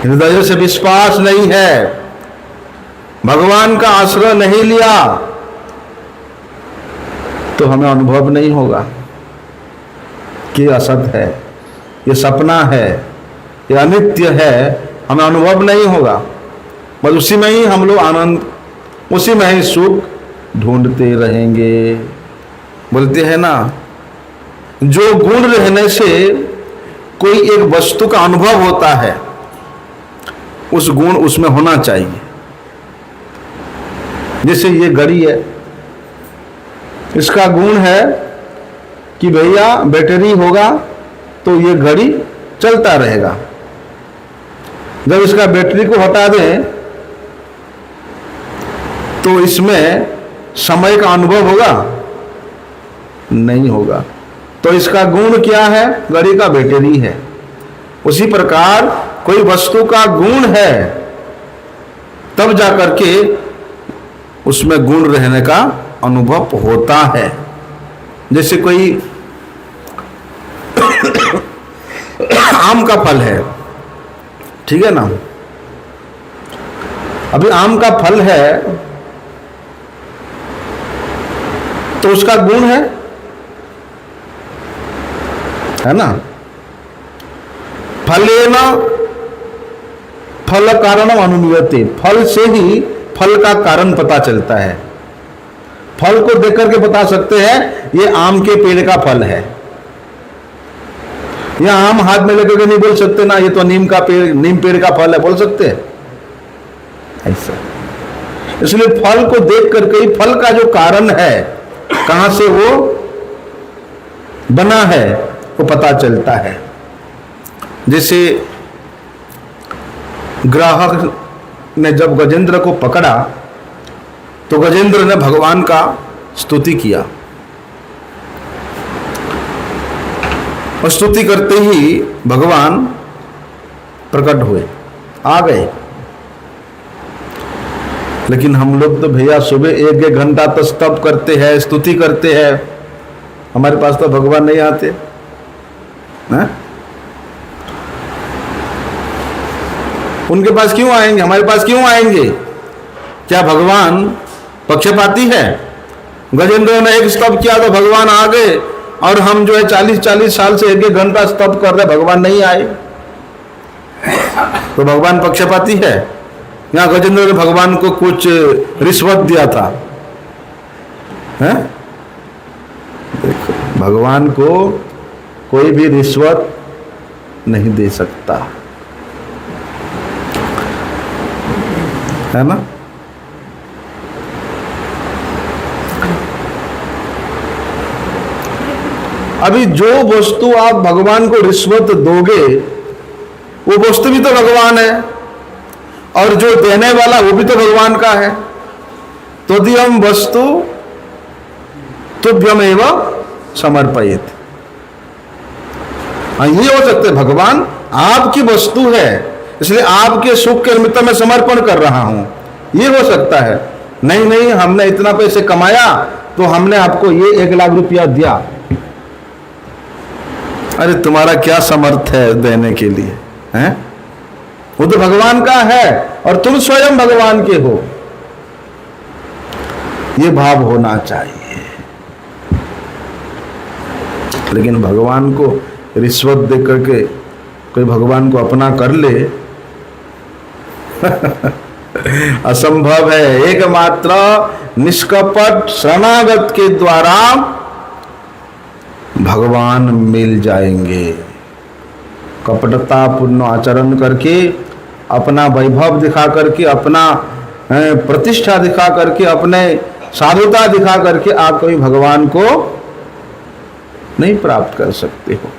हृदय से विश्वास नहीं है, भगवान का आश्रय नहीं लिया तो हमें अनुभव नहीं होगा कि असत है, ये सपना है, ये अनित्य है। हमें अनुभव नहीं होगा, बस उसी में ही हम लोग आनंद, उसी में ही सुख ढूंढते रहेंगे। बोलते हैं ना, जो गुण रहने से कोई एक वस्तु का अनुभव होता है उस गुण उसमें होना चाहिए। जैसे ये घड़ी है, इसका गुण है कि भैया बैटरी होगा तो ये घड़ी चलता रहेगा। जब इसका बैटरी को हटा दें तो इसमें समय का अनुभव होगा? नहीं होगा। तो इसका गुण क्या है? घड़ी का बैटरी है। उसी प्रकार कोई वस्तु का गुण है तब जाकर के उसमें गुण रहने का अनुभव होता है। जैसे कोई आम का फल है, ठीक है ना, अभी आम का फल है तो उसका गुण है ना। फलेन फल कारणम अनुमीयते, फल से ही फल का कारण पता चलता है। फल को देख करके बता सकते हैं ये आम के पेड़ का फल है। या आम हाथ में लेकर के नहीं बोल सकते ना, ये तो नीम का पेड़, नीम पेड़ का फल है, बोल सकते हैं ऐसा। इसलिए फल को देख करके ही फल का जो कारण है, कहां से वो बना है, वो पता चलता है। जैसे ग्राहक ने जब गजेंद्र को पकड़ा तो गजेंद्र ने भगवान का स्तुति किया और स्तुति करते ही भगवान प्रकट हुए, आ गए। लेकिन हम लोग तो भैया सुबह 1-1 घंटा तो स्तप करते हैं, स्तुति करते हैं, हमारे पास तो भगवान नहीं आते ना? उनके पास क्यों आएंगे, हमारे पास क्यों आएंगे? क्या भगवान पक्षपाती है। गजेंद्र ने एक स्तव किया तो भगवान आ गए, और हम जो है 40-40 साल से 1-1 घंटा स्तव कर रहे, भगवान नहीं आए, तो भगवान पक्षपाती है? यहाँ गजेंद्र ने भगवान को कुछ रिश्वत दिया था, है? देखो, भगवान को कोई भी रिश्वत नहीं दे सकता, है ना? अभी जो वस्तु आप भगवान को रिश्वत दोगे, वो वस्तु भी तो भगवान है, और जो देने वाला वो भी तो भगवान का है। तो दियम वस्तु तुभ्यमेव समर्पयेत। ये हो सकते, भगवान आपकी वस्तु है, इसलिए आपके सुख के निमित्त मैं समर्पण कर रहा हूं, ये हो सकता है। नहीं नहीं, हमने इतना पैसे कमाया तो हमने आपको ये 1 लाख रुपया दिया। अरे तुम्हारा क्या समर्थ है देने के लिए, हैं? वो तो भगवान का है और तुम स्वयं भगवान के हो, ये भाव होना चाहिए। लेकिन भगवान को रिश्वत दे करके कोई भगवान को अपना कर ले असंभव है। एकमात्र निष्कपट शरणागत के द्वारा भगवान मिल जाएंगे। कपटता पूर्ण आचरण करके, अपना वैभव दिखा करके, अपना प्रतिष्ठा दिखा करके, अपने साधुता दिखा करके आप कभी भगवान को नहीं प्राप्त कर सकते हो।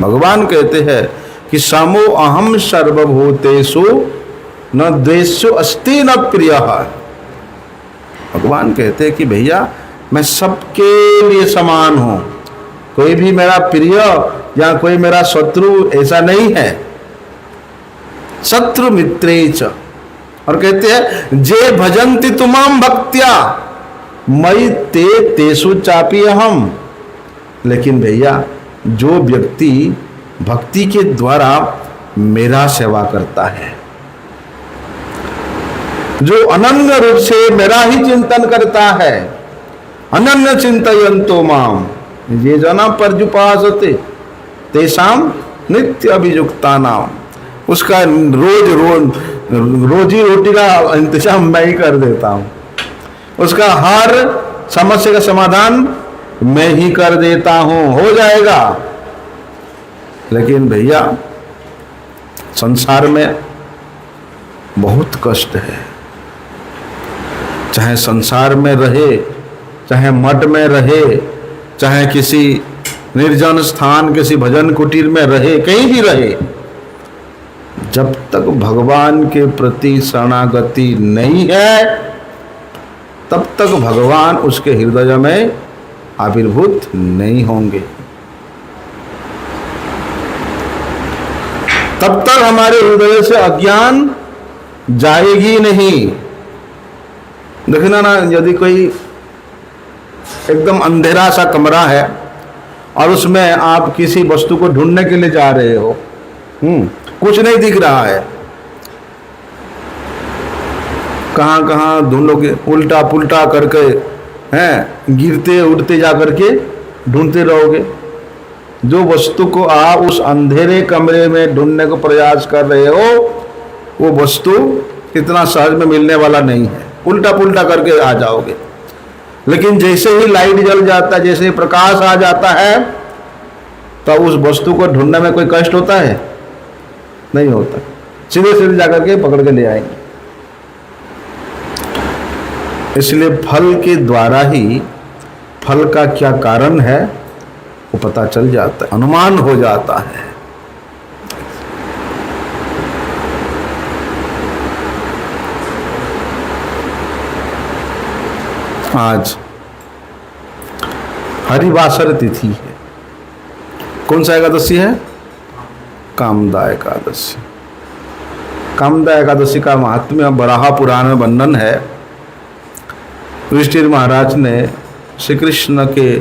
भगवान कहते हैं कि समो अहम सर्वभूतेषु न द्वेषो अस्ति न प्रियः। भगवान कहते हैं कि भैया मैं सबके लिए समान हूं, कोई भी मेरा प्रिय या कोई मेरा शत्रु ऐसा नहीं है। शत्रु मित्रे च, और कहते हैं जे भजन्ति तुमाम भक्त्या मयि ते तेषु चापि अहम। लेकिन भैया जो व्यक्ति भक्ति के द्वारा मेरा सेवा करता है, जो अनन्य रूप से मेरा ही चिंतन करता है, अनन्य चिंतयन्तो माम ये जना पर्युपासते तेषाम नित्य अभियुक्ता नाम। उसका रोजी रोटी का इंतजाम मैं ही कर देता हूं, उसका हर समस्या का समाधान मैं ही कर देता हूं, हो जाएगा। लेकिन भैया संसार में बहुत कष्ट है, चाहे संसार में रहे, चाहे मठ में रहे, चाहे किसी निर्जन स्थान, किसी भजन कुटीर में रहे, कहीं भी रहे, जब तक भगवान के प्रति शरणागति नहीं है तब तक भगवान उसके हृदय में आविर्भूत नहीं होंगे। तब तक हमारे हृदय से अज्ञान जाएगी नहीं। देखना ना, यदि कोई एकदम अंधेरा सा कमरा है और उसमें आप किसी वस्तु को ढूंढने के लिए जा रहे हो, कुछ नहीं दिख रहा है, कहां कहां ढूंढोगे, उल्टा पुल्टा करके हैं, गिरते उड़ते जा करके ढूंढते रहोगे। जो वस्तु को आप उस अंधेरे कमरे में ढूंढने को प्रयास कर रहे हो, वो वस्तु इतना सहज में मिलने वाला नहीं है, उल्टा पुल्टा करके आ जाओगे। लेकिन जैसे ही लाइट जल जाता है, जैसे ही प्रकाश आ जाता है, तो उस वस्तु को ढूंढने में कोई कष्ट होता है? नहीं होता, सीधे सीधे जाकर के पकड़ के ले आएंगे। इसलिए फल के द्वारा ही फल का क्या कारण है वो पता चल जाता है, अनुमान हो जाता है। आज हरिवासर तिथि है। कौन सा एकादशी है? कामदा एकादशी। कामदा एकादशी का महात्म्य बराह पुराण में वर्णन है। युधिष्ठिर महाराज ने श्री कृष्ण के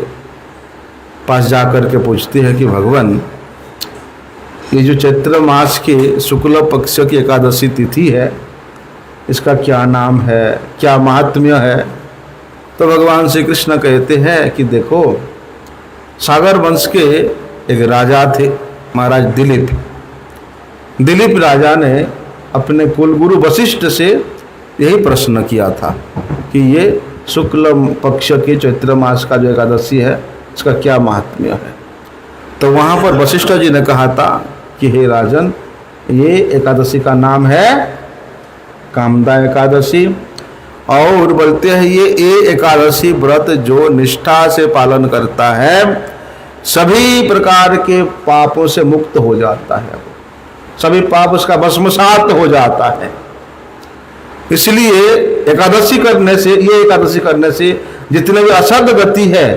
पास जाकर के पूछते हैं कि भगवान, ये जो चैत्र मास के शुक्ल पक्ष की एकादशी तिथि है, इसका क्या नाम है, क्या महात्म्य है, तो भगवान श्री कृष्ण कहते हैं कि देखो, सागर वंश के एक राजा थे महाराज दिलीप। दिलीप राजा ने अपने कुलगुरु वशिष्ठ से यही प्रश्न किया था कि ये शुक्ल पक्ष के चैत्र मास का जो एकादशी है इसका क्या महात्म्य है। तो वहाँ पर वशिष्ठ जी ने कहा था कि हे राजन, ये एकादशी का नाम है कामदा एकादशी, और बोलते हैं ये एकादशी व्रत जो निष्ठा से पालन करता है सभी प्रकार के पापों से मुक्त हो जाता है, सभी पाप उसका भस्मसात हो जाता है। इसलिए एकादशी करने से, ये एकादशी करने से जितने भी असद गति है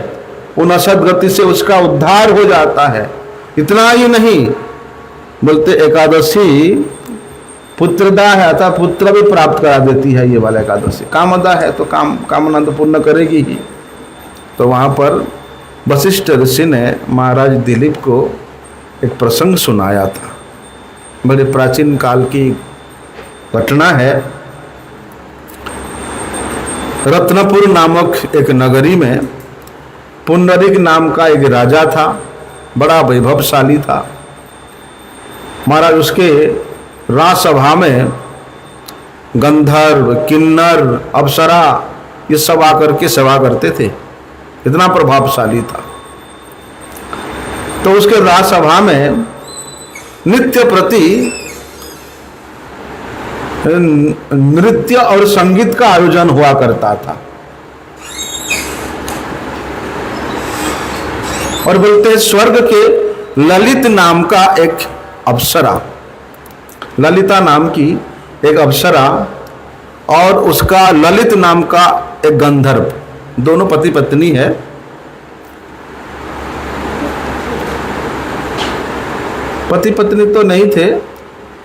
उन असद गति से उसका उद्धार हो जाता है। इतना ही नहीं, बोलते एकादशी पुत्रदा है, अतः पुत्र भी प्राप्त करा देती है ये वाला एकादशी। कामदा है तो कामना तो पूर्ण करेगी ही। तो वहाँ पर वशिष्ठ ऋषि ने महाराज दिलीप को एक प्रसंग सुनाया था। बड़े प्राचीन काल की घटना है। रत्नपुर नामक एक नगरी में पुंडरीक नाम का एक राजा था, बड़ा वैभवशाली था। महाराज उसके राजसभा में गंधर्व, किन्नर, अप्सरा ये सब आकर के सेवा करते थे, इतना प्रभावशाली था। तो उसके राजसभा में नित्य प्रति नृत्य और संगीत का आयोजन हुआ करता था। और बोलते स्वर्ग के ललित नाम का एक अप्सरा, ललिता नाम की एक अप्सरा और उसका ललित नाम का एक गंधर्व, दोनों पति पत्नी है। पति पत्नी तो नहीं थे,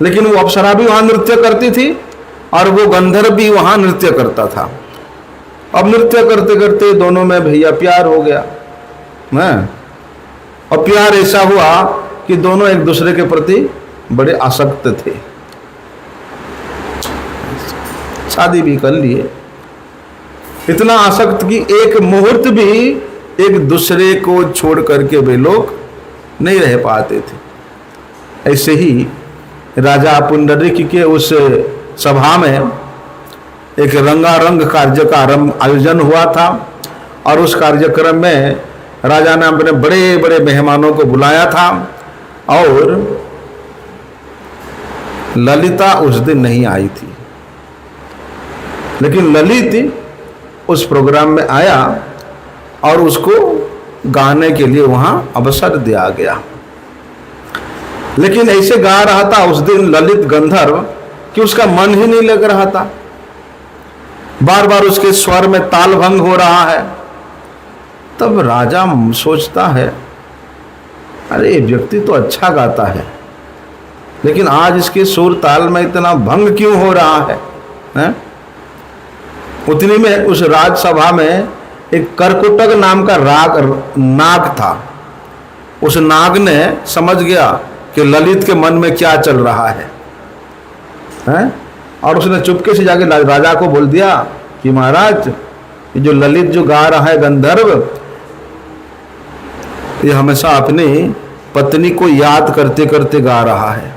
लेकिन वो अप्सरा भी वहां नृत्य करती थी और वो गंधर्व भी वहां नृत्य करता था। अब नृत्य करते करते दोनों में भैया प्यार हो गया है। और प्यार ऐसा हुआ कि दोनों एक दूसरे के प्रति बड़े आसक्त थे, शादी भी कर लिए। इतना आसक्त कि एक मुहूर्त भी एक दूसरे को छोड़ करके वे लोग नहीं रह पाते थे। ऐसे ही राजा पुंडरीक के उस सभा में एक रंगारंग कार्य का आयोजन हुआ था। और उस कार्यक्रम में राजा ने अपने बड़े बड़े मेहमानों को बुलाया था और ललिता उस दिन नहीं आई थी, लेकिन ललित उस प्रोग्राम में आया और उसको गाने के लिए वहां अवसर दिया गया। लेकिन ऐसे गा रहा था उस दिन ललित गंधर्व कि उसका मन ही नहीं लग रहा था, बार बार उसके स्वर में ताल भंग हो रहा है। तब राजा सोचता है, अरे ये व्यक्ति तो अच्छा गाता है, लेकिन आज इसके सुर ताल में इतना भंग क्यों हो रहा है? उतनी में उस राजसभा में एक करकुटक नाम का नाग था। उस नाग ने समझ गया कि ललित के मन में क्या चल रहा है, और उसने चुपके से जाके राजा को बोल दिया कि महाराज, ये जो ललित जो गा रहा है गंधर्व, ये हमेशा अपनी पत्नी को याद करते करते गा रहा है,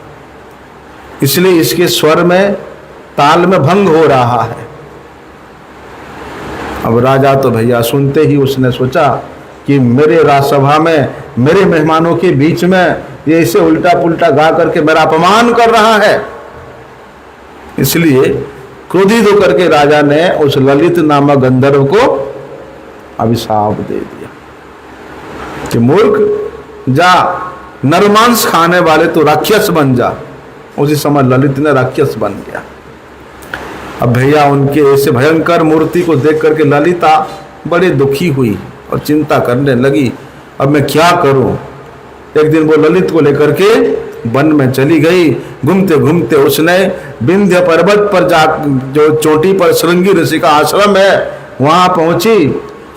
इसलिए इसके स्वर में ताल में भंग हो रहा है। अब राजा तो भैया सुनते ही उसने सोचा कि मेरे राजसभा में मेरे मेहमानों के बीच में ये इसे उल्टा पुल्टा गा करके मेरा अपमान कर रहा है। इसलिए क्रोधित होकर के राजा ने उस ललित नामक गंधर्व को अभिशाप दे दिया कि मूर्ख, जा नरमांस खाने वाले तो राक्षस बन जा। उसी समय ललित ने राक्षस बन गया। अब भैया उनके ऐसे भयंकर मूर्ति को देख करके ललिता बड़ी दुखी हुई और चिंता करने लगी, अब मैं क्या करूं। एक दिन वो ललित को लेकर के वन में चली गई। घूमते घूमते उसने विंध्य पर्वत पर जा, जो चोटी पर श्रृंगी ऋषि का आश्रम है, वहां पहुंची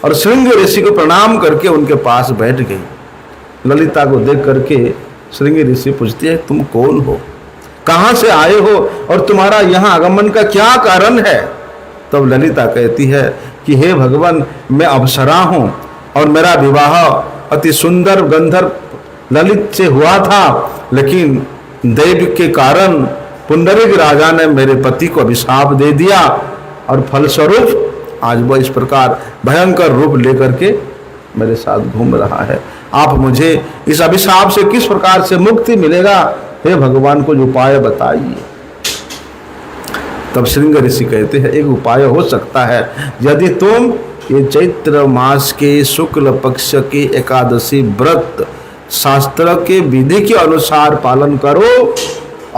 और श्रृंगी ऋषि को प्रणाम करके उनके पास बैठ गई। ललिता को देख करके श्रृंगी ऋषि पूछती है, तुम कौन हो, कहां से आए हो और तुम्हारा यहाँ आगमन का क्या कारण है? तब ललिता कहती है कि हे भगवान, मैं अप्सरा हूँ और मेरा विवाह अति सुंदर गंधर्व ललित से हुआ था, लेकिन देव के कारण पुंडरीक राजा ने मेरे पति को अभिशाप दे दिया और फलस्वरूप आज वह इस प्रकार भयंकर रूप लेकर के मेरे साथ घूम रहा है। आप मुझे इस अभिशाप से किस प्रकार से मुक्ति मिलेगा, हे भगवान कुछ उपाय बताइए। तब श्रृंग ऋषि कहते हैं एक उपाय हो सकता है, यदि तुम ये चैत्र मास के शुक्ल पक्ष के एकादशी व्रत शास्त्र के विधि के अनुसार पालन करो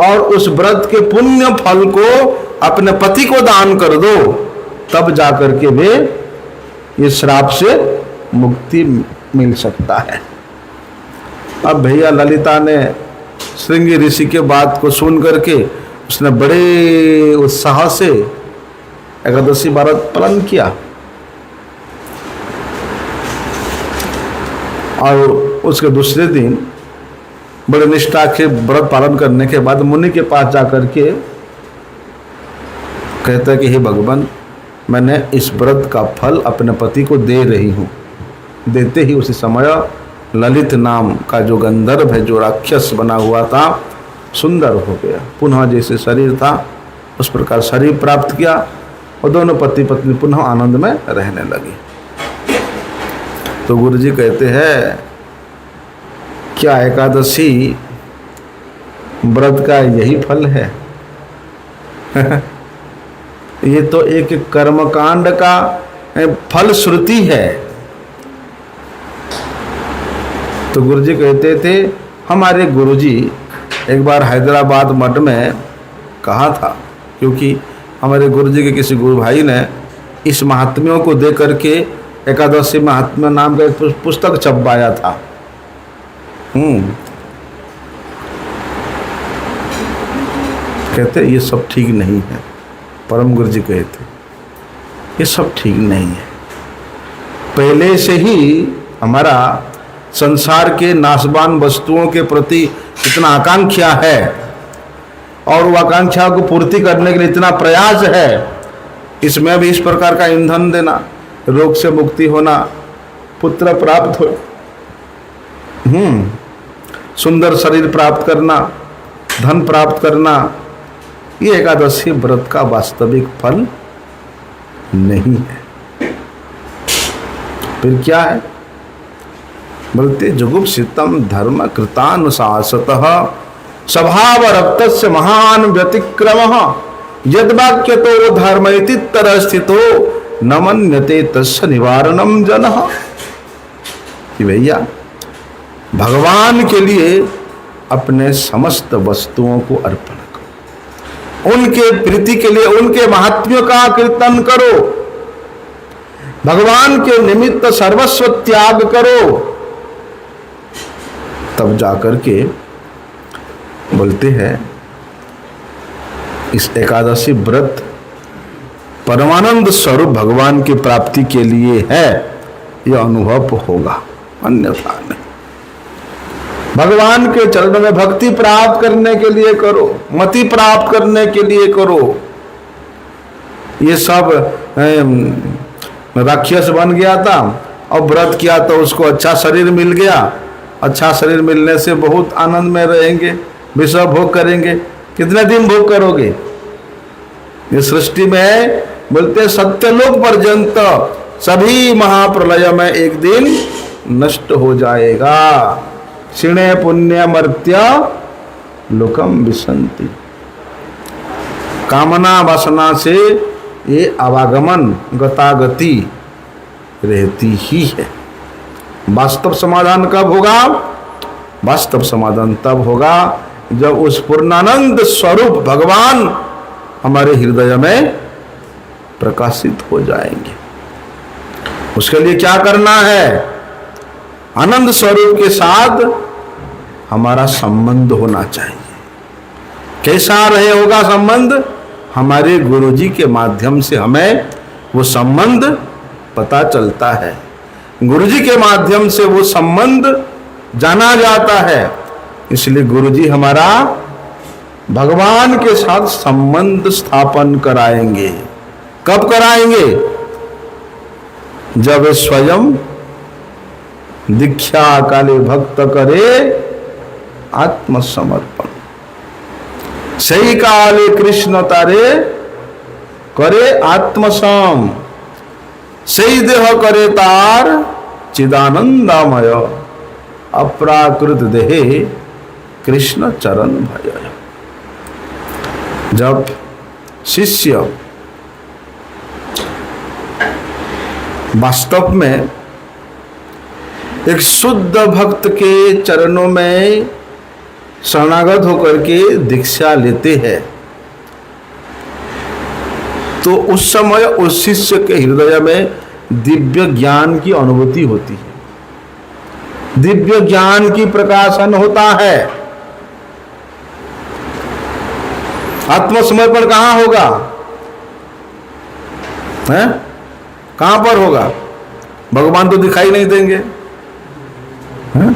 और उस व्रत के पुण्य फल को अपने पति को दान कर दो, तब जाकर के वे इस श्राप से मुक्ति मिल सकता है। अब भैया ललिता ने श्रृंगी ऋषि के बात को सुन करके उसने बड़े उत्साह से एकादशी व्रत पालन किया और उसके दूसरे दिन बड़े निष्ठा के व्रत पालन करने के बाद मुनि के पास जाकर के कहता है कि हे भगवान, मैंने इस व्रत का फल अपने पति को दे रही हूँ। देते ही उसी समय ललित नाम का जो गंधर्व है, जो राक्षस बना हुआ था, सुंदर हो गया, पुनः जैसे शरीर था उस प्रकार शरीर प्राप्त किया और दोनों पति पत्नी पुनः आनंद में रहने लगे। तो गुरु जी कहते हैं क्या एकादशी व्रत का यही फल है? ये तो एक कर्मकांड का फल श्रुति है। तो गुरुजी कहते थे, हमारे गुरुजी एक बार हैदराबाद मठ में कहा था, क्योंकि हमारे गुरुजी के किसी गुरु भाई ने इस महात्म्यों को दे करके एकादशी महात्म्य नाम का एक पुस्तक छपवाया था। कहते ये सब ठीक नहीं है। परम गुरु जी कहते ये सब ठीक नहीं है। पहले से ही हमारा संसार के नाशवान वस्तुओं के प्रति इतना आकांक्षा है और वो आकांक्षा को पूर्ति करने के लिए इतना प्रयास है, इसमें भी इस प्रकार का ईंधन देना, रोग से मुक्ति होना, पुत्र प्राप्त हो, सुंदर शरीर प्राप्त करना, धन प्राप्त करना, ये एकादशी व्रत का वास्तविक फल नहीं है। फिर क्या है? बोलते जुगुप्सितम धर्म कृतानुशासतः स्वभाव रक्तस्य महान व्यतिक्रमः यद्वाक्य तो धर्म इति तरह स्थितो न मन्यते तस्य निवारणम जनः। कि भैया भगवान के लिए अपने समस्त वस्तुओं को अर्पण करो, उनके प्रीति के लिए उनके महात्म्य का कीर्तन करो, भगवान के निमित्त सर्वस्व त्याग करो, तब जाकर के बोलते हैं इस एकादशी व्रत परमानंद स्वरूप भगवान की प्राप्ति के लिए है, यह अनुभव होगा, अन्यथा नहीं। भगवान के चरणों में भक्ति प्राप्त करने के लिए करो, मति प्राप्त करने के लिए करो। ये सब राक्षस बन गया था और व्रत किया तो उसको अच्छा शरीर मिल गया। अच्छा शरीर मिलने से बहुत आनंद में रहेंगे, विषय भोग करेंगे। कितने दिन भोग करोगे? ये सृष्टि में बोलते सत्यलोक पर्यंत सभी महाप्रलय में एक दिन नष्ट हो जाएगा। क्षीणे पुण्य मर्त्य लोकम विसंति। कामना वासना से ये आवागमन गतागति रहती ही है। वास्तव समाधान कब होगा? वास्तव समाधान तब होगा जब उस पूर्णानंद स्वरूप भगवान हमारे हृदय में प्रकाशित हो जाएंगे। उसके लिए क्या करना है? आनंद स्वरूप के साथ हमारा संबंध होना चाहिए। कैसा रहे होगा संबंध? हमारे गुरुजी के माध्यम से हमें वो संबंध पता चलता है, गुरुजी के माध्यम से वो संबंध जाना जाता है। इसलिए गुरुजी हमारा भगवान के साथ संबंध स्थापन कराएंगे। कब कराएंगे? जब स्वयं दीक्षा काले भक्त करे आत्मसमर्पण। सही काले कृष्ण तारे करे आत्मसम। सही देह करे तार चिदानंदामय। अपराकृत देहे कृष्ण चरण भय। जब शिष्य वास्तव में एक शुद्ध भक्त के चरणों में शरणागत होकर के दीक्षा लेते हैं, तो उस समय उस शिष्य के हृदय में दिव्य ज्ञान की अनुभूति होती है, दिव्य ज्ञान की प्रकाशन होता है। आत्मसमर्पण कहां होगा? है? कहां पर होगा? भगवान तो दिखाई नहीं देंगे, है?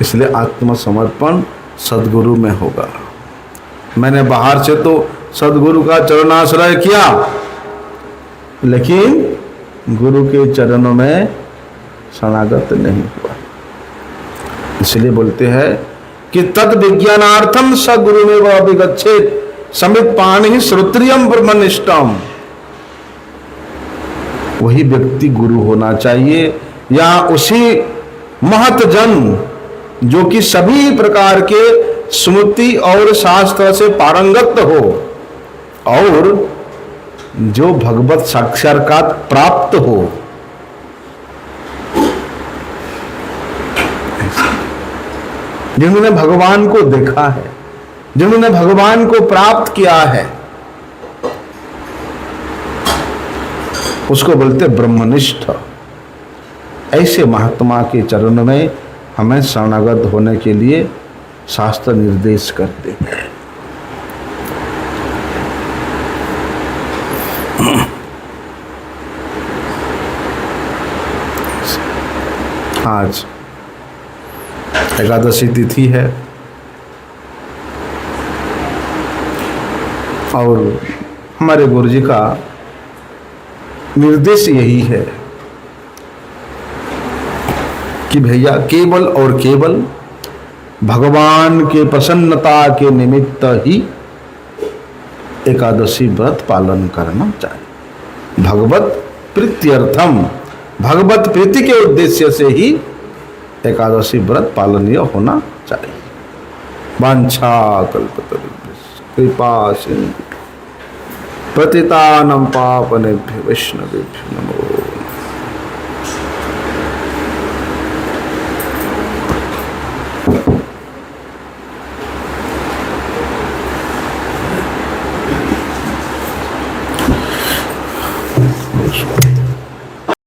इसलिए आत्मसमर्पण सद्गुरु में होगा। मैंने बाहर से तो सद्गुरु का चरणाश्रय किया, लेकिन गुरु के चरणों में शरणागत नहीं हुआ। इसलिए बोलते हैं कि तद विज्ञानार्थम स गुरु में वह अभिगच्छेत समित पाणि श्रोत्रियम ब्रह्मनिष्ठम। वही व्यक्ति गुरु होना चाहिए, या उसी महत जन जो कि सभी प्रकार के स्मृति और शास्त्र से पारंगत हो और जो भगवत साक्षात्कार प्राप्त हो। जिन्होंने भगवान को देखा है, जिन्होंने भगवान को प्राप्त किया है, उसको बोलते ब्रह्मनिष्ठ। ऐसे महात्मा के चरणों में हमें शरणागत होने के लिए शास्त्र निर्देश करते हैं। आज एकादशी तिथि है और हमारे गुरुजी का निर्देश यही है कि भैया केवल और केवल भगवान के प्रसन्नता के निमित्त ही एकादशी व्रत पालन करना चाहिए। भगवत प्रीत्यर्थम, भगवत प्रीति के उद्देश्य से ही एकादशी व्रत पालनीय होना चाहिए। वांछा कल्पतरुभ्यश्च कृपा सिंधु पतितानां पावनेभ्यो वैष्णवेभ्यो नमो।